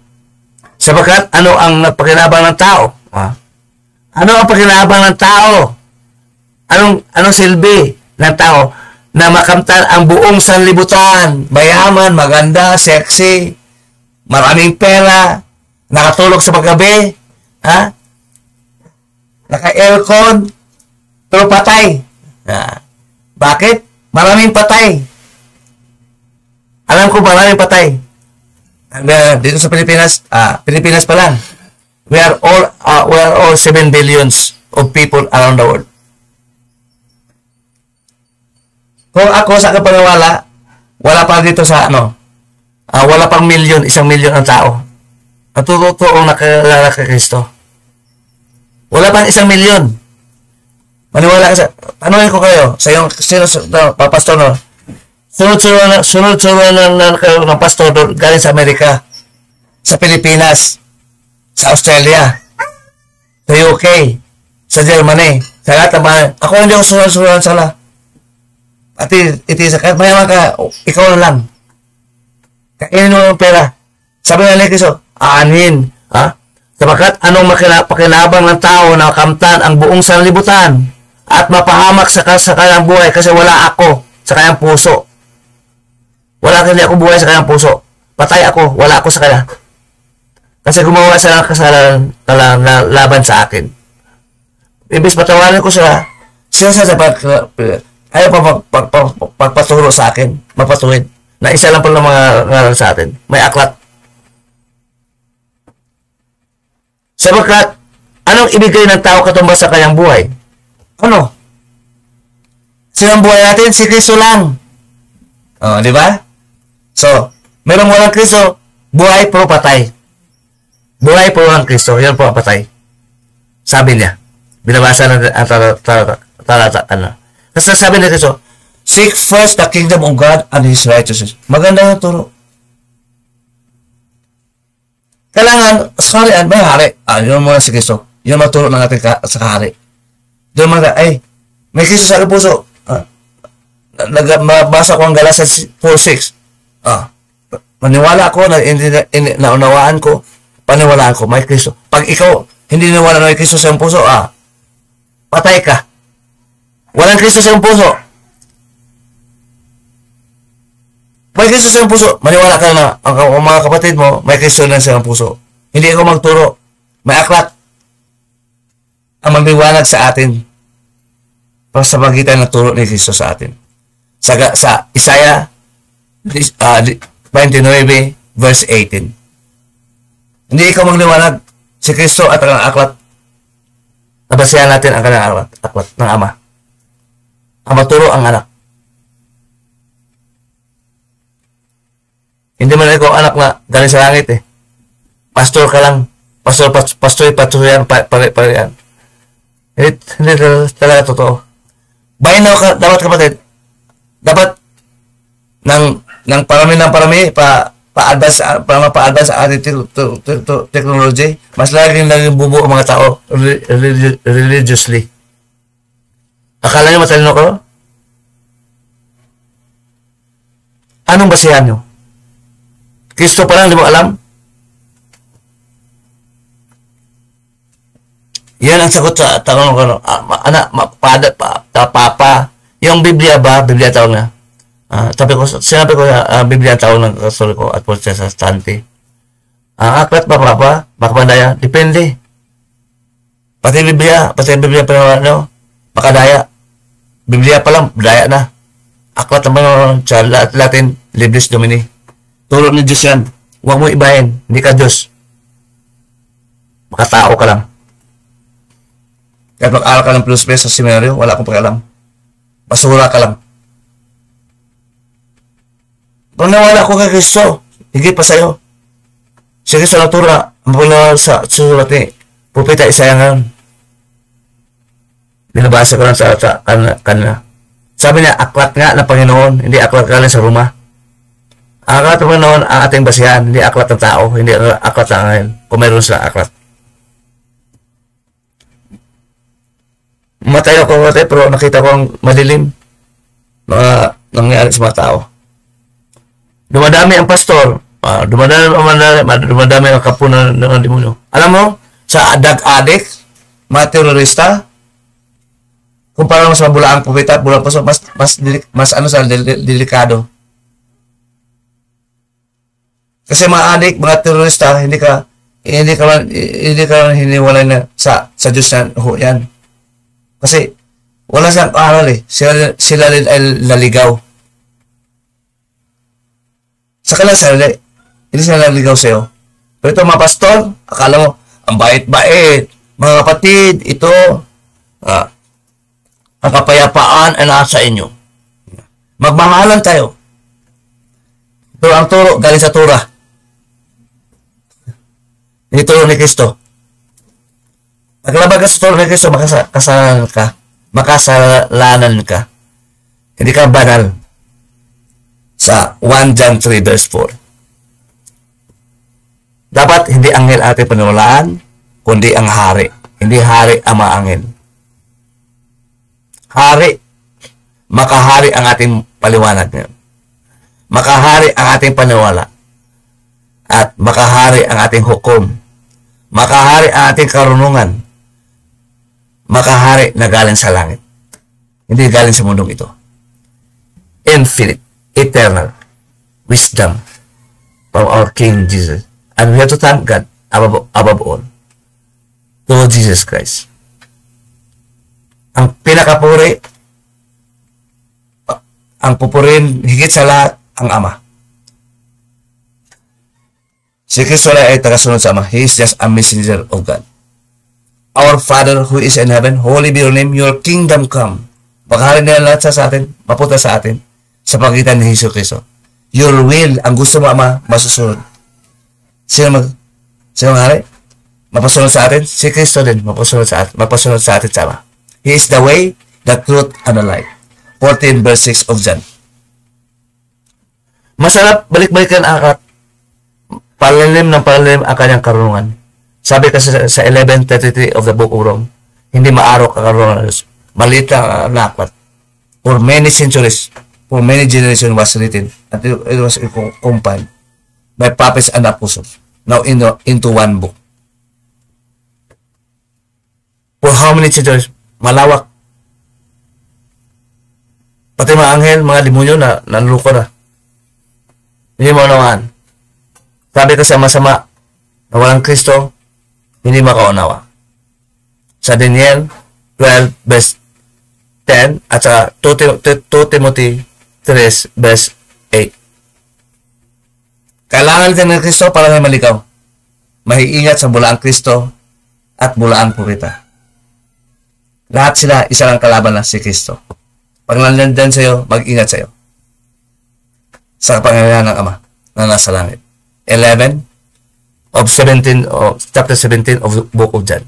Sapagkat ano ang pakinabang ng tao? Ano ang pakinabang ng tao? Anong silbi ng tao na makamtan ang buong sanlibutan? Mayaman, maganda, sexy, maraming pera, nakatulog sa paggabi, naka-aircon, pero patay. Bakit? Maraming patay. Alam ko maraming patay. Dito sa Pilipinas, Pilipinas pa lang. We are all 7 billions of people around the world. Kung ako sa kapaniwala, wala pa dito sa wala pang milyon, 1 milyon ang tao. At totoong nakilala kay Kristo. Wala pang 1 milyon. Maniwala ka sa, tanongin ko kayo, sa yung, sino, pastor, no? Sunod-sunod ng pastor galing sa Amerika, sa Pilipinas, sa Australia, sa UK, sa Germany, sa lahat ng bahay. Ako hindi ako sunod-sunod sa lahat. At kahit mayaman ka, ikaw na lang. Kainin mo ng pera. Sabi nga ni Kristo, aanhin. Sabagat anong pakinabang ng tao na kamtan ang buong sanlibutan at mapahamak sa kanyang buhay kasi wala ako sa kanyang puso. Hindi ako buhay sa kanyang puso. Patay ako, wala ako sa kanya. Kasi gumawa siya ng kasalanan na laban sa akin. Ibig patawarin ko siya ayaw pa pagpaturo sa akin, mapatuwid. Na isa lang pala mga ngaral sa atin. May aklat. Sabagat, anong ibigay ng tao katumbas sa kanyang buhay? Ano? Sinang buhay natin? Si Kristo lang. Di ba? So, meron walang Kristo, buhay puro patay. Buhay puro walang Kristo, yan po ang patay. Sabi niya. Binabasa na ang talata. Kasi sabi ni Kristo, seek first the kingdom of God and His righteousness. Maganda yung turo. Kailangan, sa kaharian, may hari. Yun muna si Kristo. Yun maturo ng ating sa kahari. Doon mga, may Kristo sa aking puso. Nabasa ko ang Galatians 4:6. Maniwala ako, naunawaan ko, paniwalaan ko, may Kristo. Pag ikaw, hindi niwala na may Kristo sa iyong puso, patay ka. Walang Kristo sa iyong puso. May Kristo sa iyong puso, maniwala ka na ang mga kapatid mo, may Kristo na sa iyong puso. Hindi ako magturo. May aklat ang magliwanag sa atin para sa magitan ng turo ni Kristo sa atin. Sa Isaiah 29 verse 18. Hindi ikaw magliwanag, si Kristo at ang aklat. Nabasihan natin ang kanyang aklat ng Ama. Ang maturo ang anak. Hindi man ikaw anak na galing sa langit Pastor ka lang. Pastor yan. Pare yan. Hindi talaga totoo. Bayanaw ka, dapat kapatid. Dapat ng parami para mapa-advance sa ating technology, mas laging bubuo ang mga tao religiously. Akala nyo matalino ko? Anong basihan nyo? Kristo pa lang, di mo alam? Yan ang sagot sa tanong ko. Anak, papa, yung Biblia ba? Biblia tawag na. Sinabi ko Biblia tawag ng Katoliko at Protestante. Ang aklat ba, papa? Makapandaya? Depende. Pati Biblia pa makadaya. Biblia pa lang, daya na. Aklat naman sa Latin, Libris Domini. Turo ni Diyos yan. Huwag mo ibahin. Hindi ka Diyos. Makatao ka lang. Kahit mag-aaral ka ng philosophy sa seminaryo, wala akong pakialam. Basura ka lang. Kung nawala ko kay Kristo, higit pa sa'yo. Si Kristo natura, ang pula sa susulat ni Propeta Isaiah ngayon. Binabasa ko lang sa kanila. Sabi niya, aklat nga ng Panginoon, hindi aklat ka lang sa Roma. Ang aklat ng Panginoon, ang ating basihan, hindi aklat ng tao, hindi aklat ng angel, kung mayroon sa aklat. Matay ako, pero nakita ko ang madilim mga nangyari sa mga tao. Dumadami ang pastor, dumadami ang kapunan ng demonyo. Alam mo, sa drug addict, mga terorista, kumpara mo sa bulaang pupita, bulang paso, mas delikado. Kasi mga addict, mga terorista, hindi ka hiniwalay na sa Diyos na yan. Kasi Wala siyang aral eh. Sila rin ay naligaw. Sa kanila sarili. Hindi sila naligaw sa'yo. Pero ito mga pastor, akala mo, ang bait-bait. Mga kapatid, ito, ang kapayapaan ay nasa inyo. Magmamahalan tayo. Pero ang turo, galing sa Torah. Hindi turo ni Kristo. Naglabag ka sa turo ni Kristo, makasalanan ka. Makasalanan ka. Hindi ka banal. Sa 1 John 3 verse 4. Dapat hindi anghel ating paniwalaan, kundi ang hari. Hindi hari ang mga anghel. Hari. Makahari ang ating paliwanag ngayon. Makahari ang ating paniwala. At makahari ang ating hukom. Makahari ang ating karunungan. Makahari na galing sa langit. Hindi galing sa mundong ito. Infinite, eternal wisdom from our King Jesus. And we have to thank God above all. Lord Jesus Christ. Ang pinakapuri, ang pupurin higit sa lahat, ang Ama. Si Kristo ay tagasunod sa Ama. He is just a messenger of God. Our Father who is in heaven, holy be your name, your kingdom come. Pagharin nila lahat sa atin, mapunta sa atin, sa pagitan ni Jesus Kristo. Your will, ang gusto mo Ama, masusunod. Sino hari? Mapasunod sa atin? Si Kristo din, mapasunod sa atin sa Ama. He is the way, the truth, and the life. 14 verse 6 of John. Masarap balik-balikan ang palalim ng palalim ang kanyang karunungan. Sabi kasi sa 11:33 of the book of Rome, hindi maarok ang karunungan ng Diyos. Maliit lang ang aklat. For many centuries, for many generations was written, and it was compiled by prophets and apostles, now into one book. For how many centuries? Malawak. Pati mga anghel, mga demonyo na nanluko na. Hindi mo naman. Sabi kasi masama na walang Kristo, hindi makaunawa. Sa Daniel 12 verse 10 at sa 2 Timothy 3 verse 8. Kailangan din ng Kristo para na maligaw. Mahiingat sa bulaang Kristo at bulaang purita. Lahat sila isa lang kalaban na si Kristo. Pag nandiyan sa'yo, mag-ingat sa'yo. Sa kapangyarihan ng Ama na nasa langit. 11 of 17 of chapter 17 of the book of John.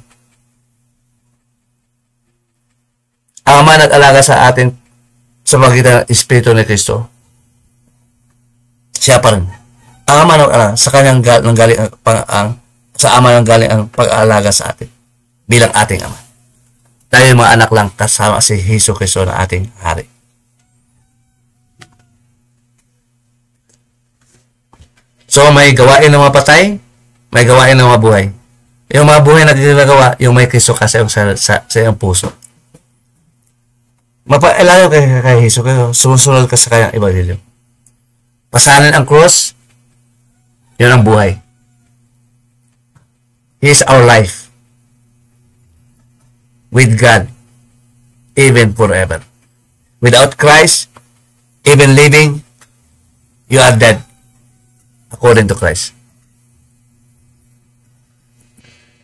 Ang Ama nag-alaga sa atin sa pagitan ng Espiritu ni Kristo. Siya pa rin. Ang Ama nag-alaga sa kanyang galing sa Ama nang galing ang pag-aalaga sa atin bilang ating Ama. Tayo mga anak lang kasama si Hesus Kristo na ating hari. So may gawain ng mga patay, may gawain ng mga buhay. Yung mga buhay na ginagawa, yung may Kristo kasi sa iyong puso. Mapailayo kay Hesus Kristo, sumusunod ka sa kanyang ebanghelyo. Pasanin ang cross, yun ang buhay. He is our life. With God, even forever. Without Christ, even living, you are dead, according to Christ.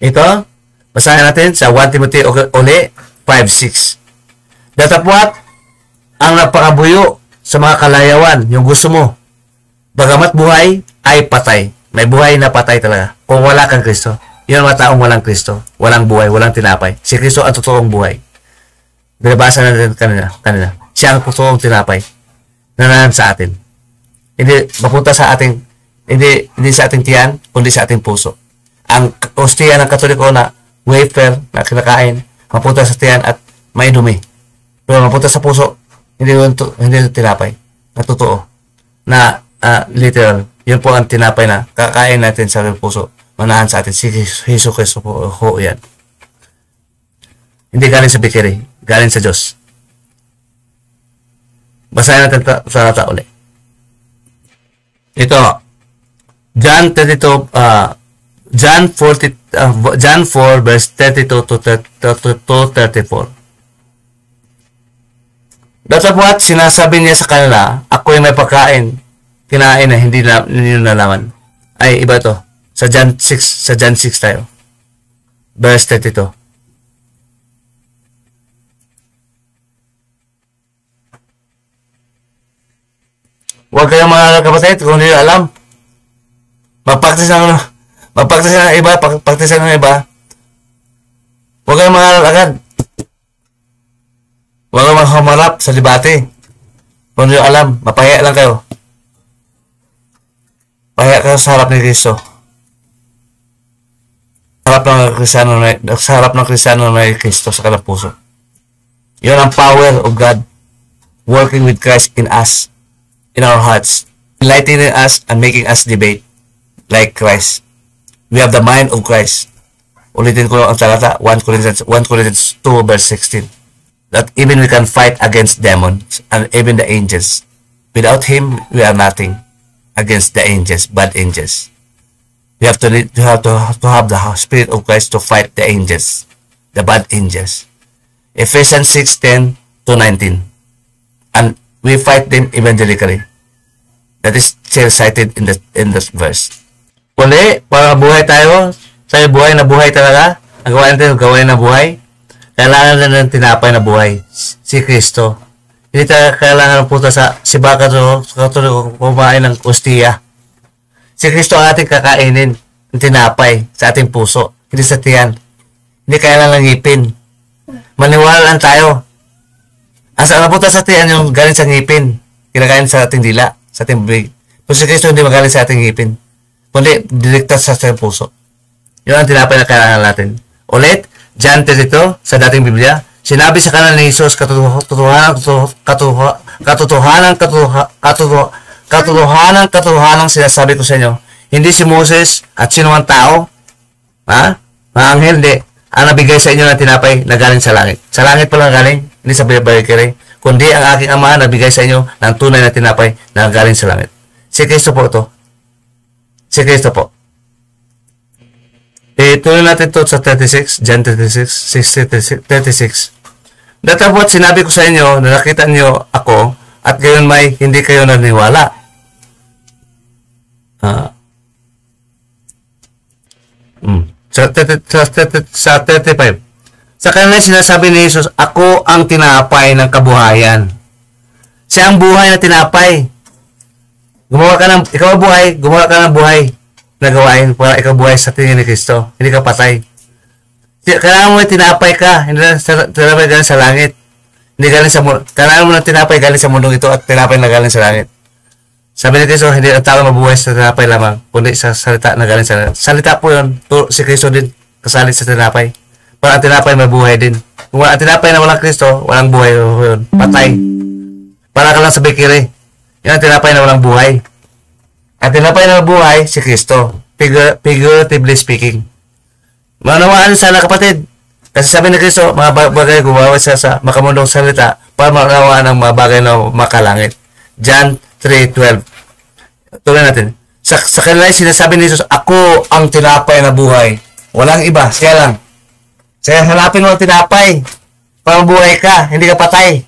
Ito, basahin natin sa 1 Timothy uli, 5:6. Datapwat ang napakabuyo sa mga kalayawan, yung gusto mo. Bagamat buhay ay patay. May buhay na patay talaga. Kung wala kang Kristo. Yun ang mga taong walang Kristo, walang buhay, walang tinapay. Si Kristo ang totoong buhay. Binabasa natin kanina. Siya ang totoong tinapay na nanan sa atin. Hindi mapunta sa ating, hindi sa ating tiyan, kundi sa ating puso. Ang ostiya ng Katoliko na wafer na kinakain, mapunta sa tiyan at may dumi. Pero mapunta sa puso, hindi tinapay. Na totoo. Na literal. Yun po ang tinapay na kakain natin sa puso. Manahan sa atin, si Hesus Kristo po, yan. Hindi galing sa bikiri, galing sa Diyos. Basahin natin sa ulit. Ito, John 32, John 4 verse 32 to 34. That's what sinasabi niya sa kanila, ako ay may pagkain, kinain na hindi nyo nalaman. Ay, iba to. Sa John 6 tayo. Verse 32. Huwag kayong mga kapatid kung hindi alam. Magpraktis ng iba, pagpraktis ng iba. Huwag kayong mga agad. Huwag kayong maghumarap sa debate. Kung hindi alam, mapahiya lang kayo. Pahiya kayo sa harap ni Kristo. Sa harap ng Kristiyano na may Kristo sa kanilang puso. Yun ang power of God working with Christ in us, in our hearts, enlightening us and making us debate like Christ. We have the mind of Christ. Ulitin ko ang talata, 1 Corinthians 2 verse 16. That even we can fight against demons and even the angels. Without Him, we are nothing against the angels, bad angels. We have to have the Spirit of Christ to fight the angels, the bad angels. Ephesians 6:10 to 19. And we fight them evangelically. That is cited in this verse. Kundi, para buhay tayo, sa buhay na buhay talaga, ang gawain natin, gawain na buhay, kailangan na ng tinapay na buhay, si Kristo. Hindi tayo kailangan ng puta sa sibaka to kumain ng ostiya. Si Kristo ang ating kakainin ng tinapay sa ating puso, hindi sa tiyan. Hindi kailangan ng ngipin. Maniwala lang tayo. Asa napunta sa tiyan yung galing sa ngipin, kinakain sa ating dila, sa ating bibig. Pero si Kristo hindi magaling sa ating ngipin, kundi direkta sa ating puso. Yun ang tinapay na kailangan natin. Ulit, John 32, sa dating Biblia, sinabi sa kanila ni Jesus, katotohanan sinasabi ko sa inyo, hindi si Moses at sino ang tao, mga anghel, hindi, ang nabigay sa inyo ng tinapay na galing sa langit. Sa langit pa lang galing, hindi sa balikiri, kundi ang aking ama nabigay sa inyo ng tunay na tinapay na galing sa langit. Si Kristo po ito. Si Kristo po. Tuloy natin ito sa 36, John 36, 36. Datapot sinabi ko sa inyo na nakita niyo ako at gayon may hindi kayo naniwala. Sa 35. Sa kanila sinasabi ni Jesus, ako ang tinapay ng kabuhayan. Siya ang buhay na tinapay. Ikaw buhay, gumawa ka ng buhay na gawain para ikaw buhay sa tingin ni Kristo. Hindi ka patay. Kailangan mo tinapay ka, hindi na tinapay galing sa langit. Hindi galing sa mundo. Kailangan mo ng tinapay galing sa mundong ito at tinapay na galing sa langit. Sabi ni Kristo, hindi ang tao mabuhay sa tinapay lamang, kundi sa salita na galing sa langit. Salita po yun. Si Kristo din kasali sa tinapay. Para ang tinapay may buhay din. Kung ang tinapay na walang Kristo, walang buhay yun. Patay. Para ka lang sa bikiri. Yan ang tinapay na walang buhay. Ang tinapay na buhay, si Kristo. Figuratively speaking. Manawaan sana kapatid. Kasi sabi ni Kristo, mga bagay gumawa siya sa makamundong salita para manawaan ang mga bagay na makalangit. John 3:12. Tuloy natin. Sa kanila sinasabi ni Jesus, ako ang tinapay na buhay. Walang iba, siya lang. Kaya hanapin mo ang tinapay para buhay ka, hindi ka patay.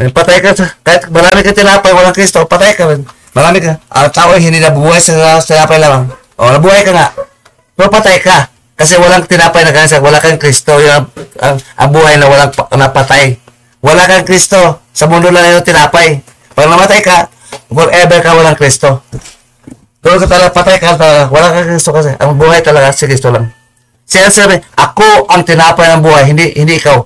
Patay ka, kahit marami ka tinapay, walang Kristo, patay ka rin. Marami ka. Ang tao ay hindi nabuhay sa tinapay lamang. O, nabuhay ka nga. Pero patay ka. Kasi walang tinapay na ganyan. Wala kang Kristo. Yung ang buhay na walang napatay. Wala kang Kristo. Sa mundo lang yung tinapay. Pag namatay ka, forever ka walang Kristo. Pero talaga patay ka talaga. Wala kang Kristo kasi. Ang buhay talaga si Kristo lang. Siya sabi, ako ang tinapay ng buhay, hindi ikaw.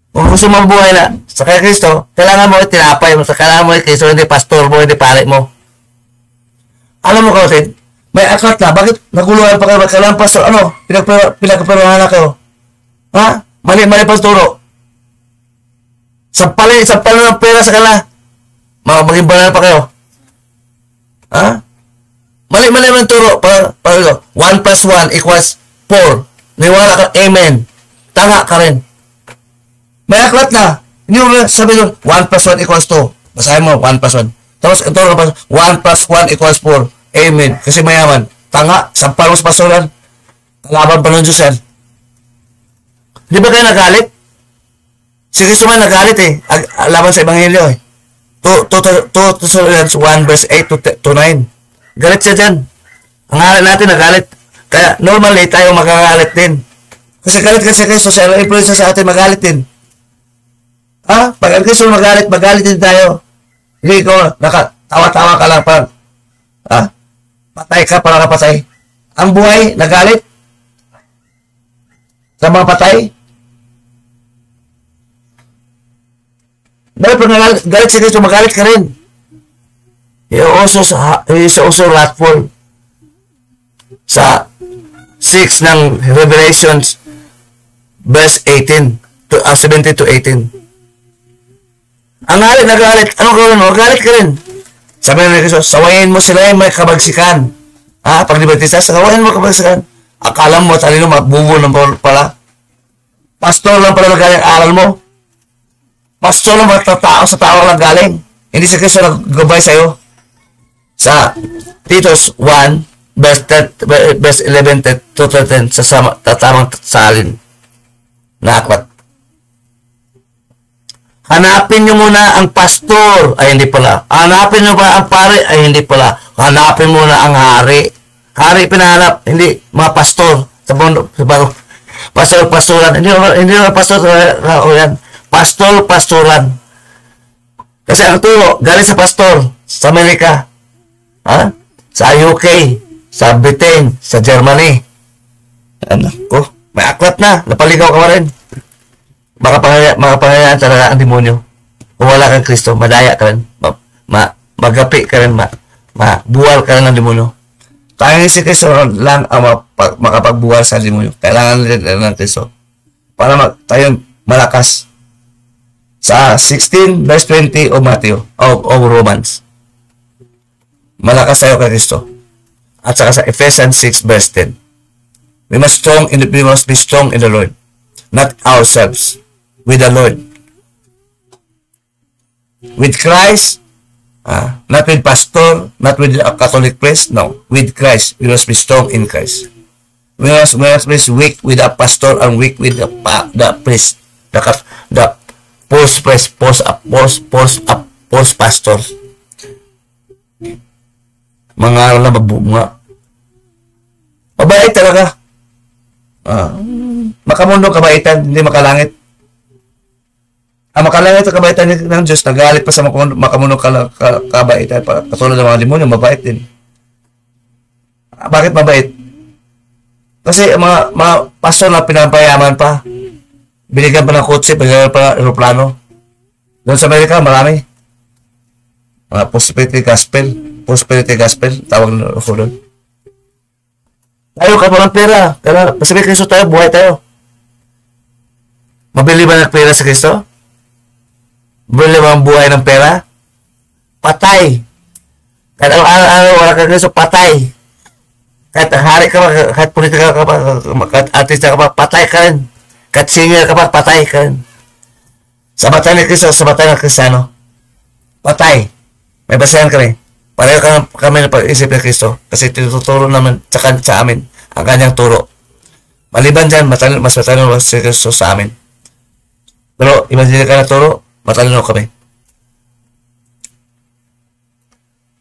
Kung gusto mong buhay na sa kay Kristo, kailangan mo tinapay mo. Kailangan mo Kristo, hindi pastor mo, hindi pare mo. Alam mo kapatid, may aklat na. Bakit naguluhan pa kayo? Kailangan pastor, pinagpaparuhan na kayo. Mali pasturo. Sampalin ng pera sa kanila. Maging banal pa kayo. Mali ang turo. 1 plus 1 equals 4. Niwala ka, amen. Tanga ka rin. May aklat na. Hindi mo sabi doon, 1 plus 1 equals 2. Basahin mo, 1 plus 1. Tapos, ito, 1 plus 1 equals 4. Amen. Kasi mayaman. Tanga, sampal mo sa pastoran. Kalaban pa ng Diyos yan. Di ba kayo nagalit? Si Kristo man nagalit eh. Laban sa Ebanghelyo eh. 2 Thessalonians 1 verse 8 to 9. Galit siya dyan. Ang ngalan natin nagalit. Kaya normally tayo magagalit din. Kasi galit kasi Kristo, siya ang influence sa atin, magalit din. Ha? Pag ang Kristo magalit din tayo. Hindi ko, nakatawa-tawa ka lang parang, ha? Patay ka, parang kapatay. Ang buhay, nagalit. Sa mga patay. Dahil pag galit si Kristo, magalit ka rin. He is also wrathful. Sa 6 ng Revelations, verse 17 to 18. Ang galit, nagalit. Anong gawin mo? Galit ka rin. Sabi na Kristo, sawayin mo sila yung may kabagsikan. Ha? Pag libatista, sawayin mo kabagsikan. Akala mo, talino, mabubo lang pala. Pastor lang pala nagaling aral mo. Pastor lang magtatao sa tao lang galing. Hindi si Kristo nag-gabay sa'yo. Sa Titus 1, verse 11 to 13, sa tatamang salin na akwat. Hanapin nyo muna ang pastor. Ay, hindi pala. Hanapin nyo ba ang pare? Ay, hindi pala. Hanapin muna ang hari. Hari pinahanap. Hindi, mga pastor. Sa bago. Pastoran. Hindi mga pastor. Yan. Pastoran. Kasi ang turo, galing sa pastor. Sa Amerika. Ha? Sa UK. Sa Britain. Sa Germany. Ano ko? May aklat na. Napaligaw ka pa rin. Makapangayaan talaga ang demonyo. Kung wala kang Kristo, madaya ka rin. Magapi ka rin. Buwal ka rin ng demonyo. Tanging si Kristo lang ang makapagbuwal sa demonyo. Kailangan rin ng Kristo. Para tayong malakas. Sa 16 verse 20 o Matthew o Romans. Malakas tayo kay Kristo. At saka sa Ephesians 6 verse 10. We must be strong in the Lord. Not ourselves. With the Lord. With Christ. Not with pastor. Not with a Catholic priest. No. With Christ. We must be strong in Christ. We must be weak with a pastor and weak with the priest. The post-priest, post-pastor. Mga na mga mabait talaga. Makamundo kabaitan, hindi makalangit. Ang makalangit ang kabaitan ng Diyos, nagalit pa sa makamundo kabaitan. Katulad ng mga demonyo, mabait din. Bakit mabait? Kasi mga pastor na pinapayaman pa. Binigyan pa ng kotse, binigyan pa ng aeroplano. Doon sa Amerika, marami. Mga prosperity gospel, tawag na ako doon. Tayo ka pa ng pera. Kaya, pasabi Kristo tayo, buhay tayo. Mabili ba ng pera sa Kristo? Mabili ba ang buhay ng pera? Patay. Kahit araw-araw, wala ka Kristo, patay. Kahit hari ka pa, kahit politika ka pa, kahit artista ka pa, patay ka rin. Kahit singer ka pa, patay ka rin. Sa mata ni Kristo, sa mata ng Kristiyano, patay. May basahan kami. Pareho kami na pag-isip ni Kristo kasi tinuturo naman sa amin ang kanyang turo. Maliban dyan, mas matalino si Kristo sa amin. Pero, imagine ka na turo, matalino kami.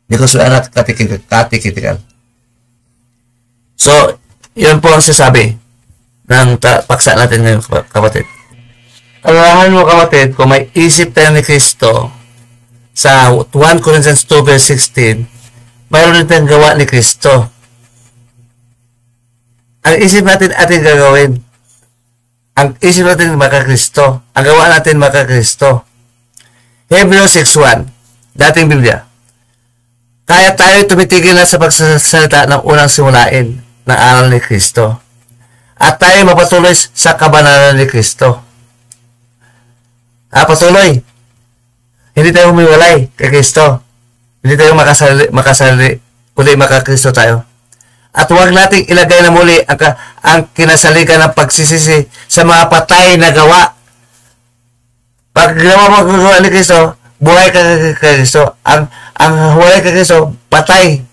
Hindi ko sila natin katikitikan. So, yun po ang sasabi ng paksa natin ngayon, kapatid. Alahan mo, kapatid, kung may isip tayo ni Kristo, sa 1 Corinthians 2 verse 16, mayroon din tayong gawa ni Kristo. Ang isip natin ating gagawin. Ang isip natin maka-Kristo. Ang gawa natin maka-Kristo. Hebrews 6:1, dating Biblia. Kaya tayo tumitigil na sa pagsasalita ng unang simulain ng aral ni Kristo. At tayo mapatuloy sa kabanalan ni Kristo. Patuloy. Hindi tayo humiwalay kay Kristo. Hindi tayo makasali, kundi maka-Kristo tayo. At huwag nating ilagay na muli ang kinasaligan ng pagsisisi sa mga patay na gawa. Pag ginawa mo gawa ni Kristo, buhay ka kay Kristo. Ang buhay kay Kristo, patay.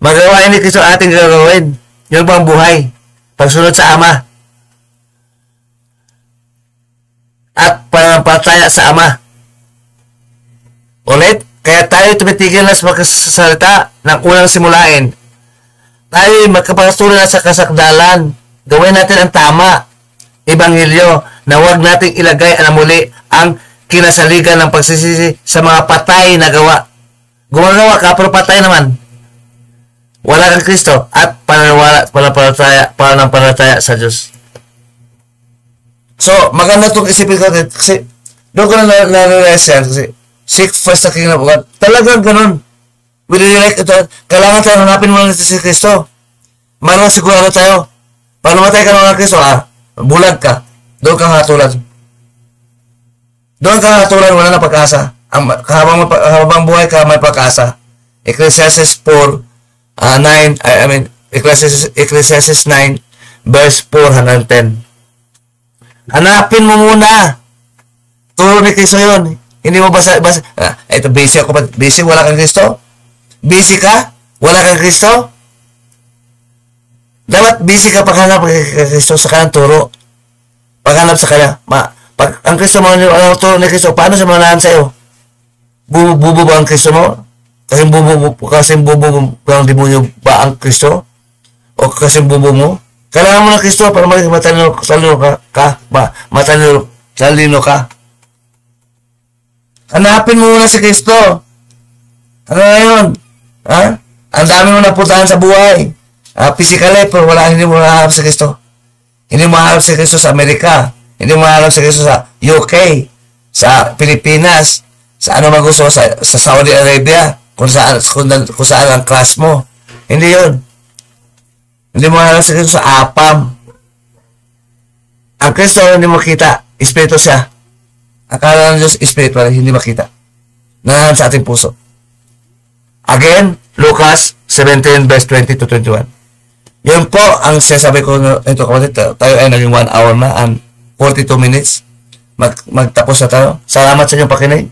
Magawa ni Kristo ating gagawin. Yun po ang buhay. Pagsunod sa Ama. pananampalataya sa Ama. Ulit, kaya tayo tumitigil na sa magkasalita ng unang simulain. Tayo magkapatuloy na sa kasakdalan. Gawin natin ang tama. Ebanghelyo na huwag nating ilagay na muli ang kinasaligan ng pagsisisi sa mga patay na gawa. Gumagawa ka, pero patay naman. Wala kang Kristo at pananampalataya sa Diyos. So, maganda itong isipin ko kasi doon ko na na-realize yan kasi seek first the kingdom of God. Talagang ganun. We really like ito. Kailangan tayo hanapin mo natin si Kristo. Marang sigurado tayo. Pag namatay ka ng Kristo, bulag ka. Doon kang hatulan. Doon kang hatulan, wala na pag-asa. Habang buhay ka, may pag-asa. Ecclesiastes 4, 9, Ecclesiastes 9, verse 410. Hanapin mo muna. Turo ni Kristo yun. Hindi mo basa, ito busy ako pa. Busy, wala kang Kristo? Busy ka? Wala kang Kristo? Dapat busy ka paghanap kay Kristo sa kanyang turo. Paghanap sa kanya. Pag ang Kristo mo, ang turo ni Kristo, paano siya manahan sa'yo? Bubo ba ang Kristo mo? Kasing bubo ang demonyo ba ang Kristo? O kasing bubo mo? Kailangan mo ng Kristo para maging matalino ka. Hanapin mo muna si Kristo. Ano na yun? Ang dami mo napuntahan sa buhay. Physically, pero hindi mo nahanap si Kristo. Hindi mo nahanap si Kristo sa Amerika. Hindi mo nahanap si Kristo sa UK, sa Pilipinas, sa ano man gusto, sa Saudi Arabia, kung saan ang class mo. Hindi yun. Hindi mo nahanap si Kristo sa APAM. Ang Kristo hindi mo kita. Espiritu siya. Akala ng Diyos, spiritual, hindi makita. Nanahan sa ating puso. Again, Lucas 17, verse 20 to 21. Yun po ang sinasabi ko ito kapatid. Tayo ay naging 1 hour na and 42 minutes. Magtapos na tayo. Salamat sa inyong pakinig.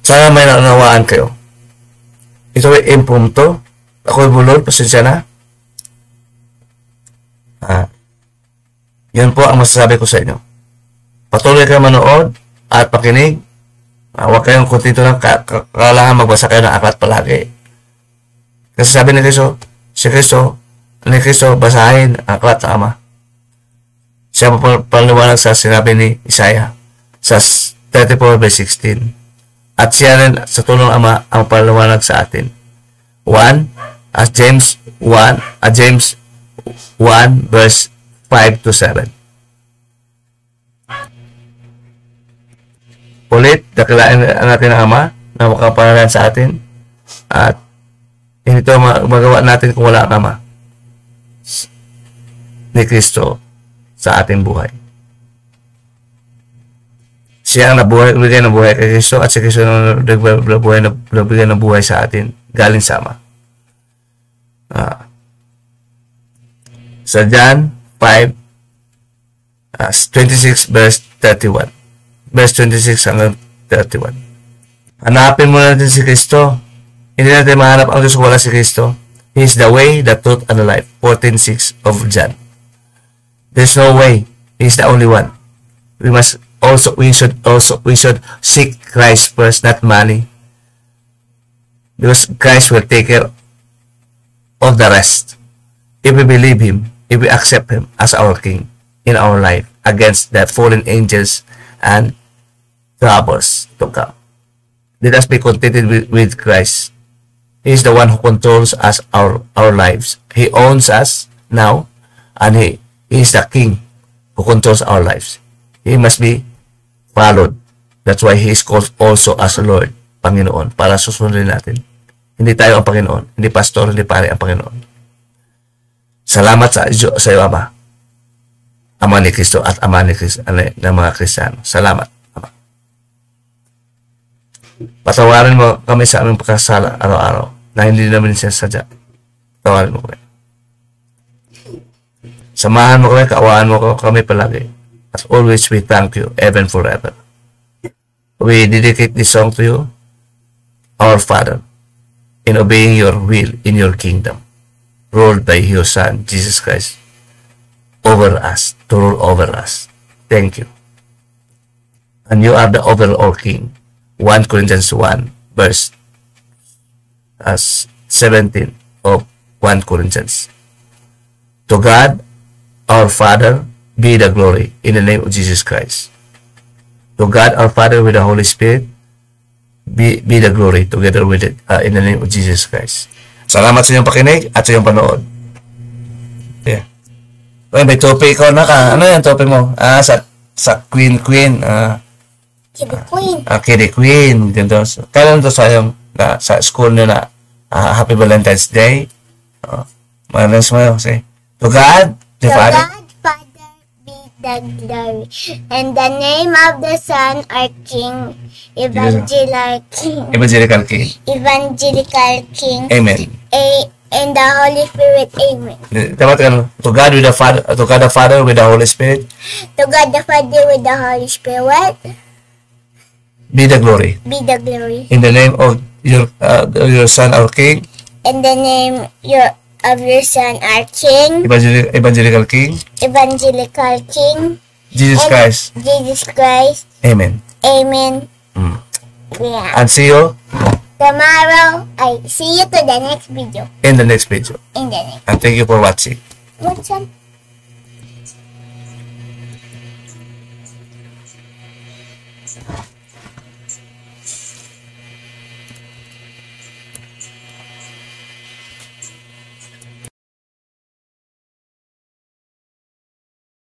Sana may naunawaan kayo. Ito ay impromptu. Ako'y bulol, pasensya na. Yun po ang masasabi ko sa inyo. Patuloy kayo manood at pakinig. Huwag kayong kontento lang. Kailangan magbasa kayo ng aklat palagi. Kasi sabi ni Kristo, ni Kristo, basahin ang aklat ng Ama. Siya paliwanag sa sinabi ni Isaiah sa 34 verse 16. At siya rin sa tulong Ama ang paliwanag sa atin. James 1 verse 5 to 7. Ulit, dakilain natin ang Ama na makapanalan sa atin at hindi ito magawa natin kung wala ang Ama ni Kristo sa ating buhay. Siya ang nagbigay ng buhay kay Kristo at si Kristo ang nagbigay ng buhay sa atin galing sa Ama. Sa John 5:26 verse 31. Verse 26 hanggang 31. Hanapin mo natin si Kristo. Hindi natin mahanap ang Diyos kung wala si Kristo. He is the way, the truth, and the life. 14:6 of John. There's no way. He is the only one. We should seek Christ first, not money. Because Christ will take care of the rest. If we believe Him, if we accept Him as our King in our life against the fallen angels and troubles to come. Let us be contented with Christ. He is the one who controls us, our lives. He owns us now, and He is the King who controls our lives. He must be followed. That's why He is called also as Lord, Panginoon, para susundin natin. Hindi tayo ang Panginoon, hindi pastor, hindi pare ang Panginoon. Salamat sa iyo, Ama. Ama ni Kristo at Ama ni Kristo, ng mga Kristiyano. Salamat, Ama. Patawarin mo kami sa aming pagkasala araw-araw na hindi namin siya sadya. Patawarin mo kami. Samahan mo kami, kaawaan mo kami palagi. As always, we thank you, even forever. We dedicate this song to you, our Father, in obeying your will in your kingdom, ruled by your Son, Jesus Christ, over us. to rule over us. Thank you. And you are the overall king. 1 Corinthians 1 verse 17 of 1 Corinthians. To God, our Father, be the glory in the name of Jesus Christ. To God, our Father, with the Holy Spirit, be the glory together with it in the name of Jesus Christ. Salamat sa inyong pakinig at sa inyong panood. Yeah. Uy, may topic ko na ka. Ano yung topic mo? Sa Queen. Kitty Queen. Kitty Queen. Ganito. Kailan to sa yung sa school nyo na Happy Valentine's Day? Malas mo yun. Say, to God, the Father. God, Father, be the glory. In the name of the Son, our King, Evangelical King. Amen. And the Holy Spirit, amen. Dapat ka, to God the Father with the Holy Spirit. To God the Father with the Holy Spirit, be the glory. be the glory. In the name of your Son, our King. In the name of your Son, our King, Evangelical King. Jesus and Christ. Jesus Christ, Amen. amen. Yeah. And see you Tomorrow, I see you to the next video. in the next video. In the next. And thank you for watching. What's up?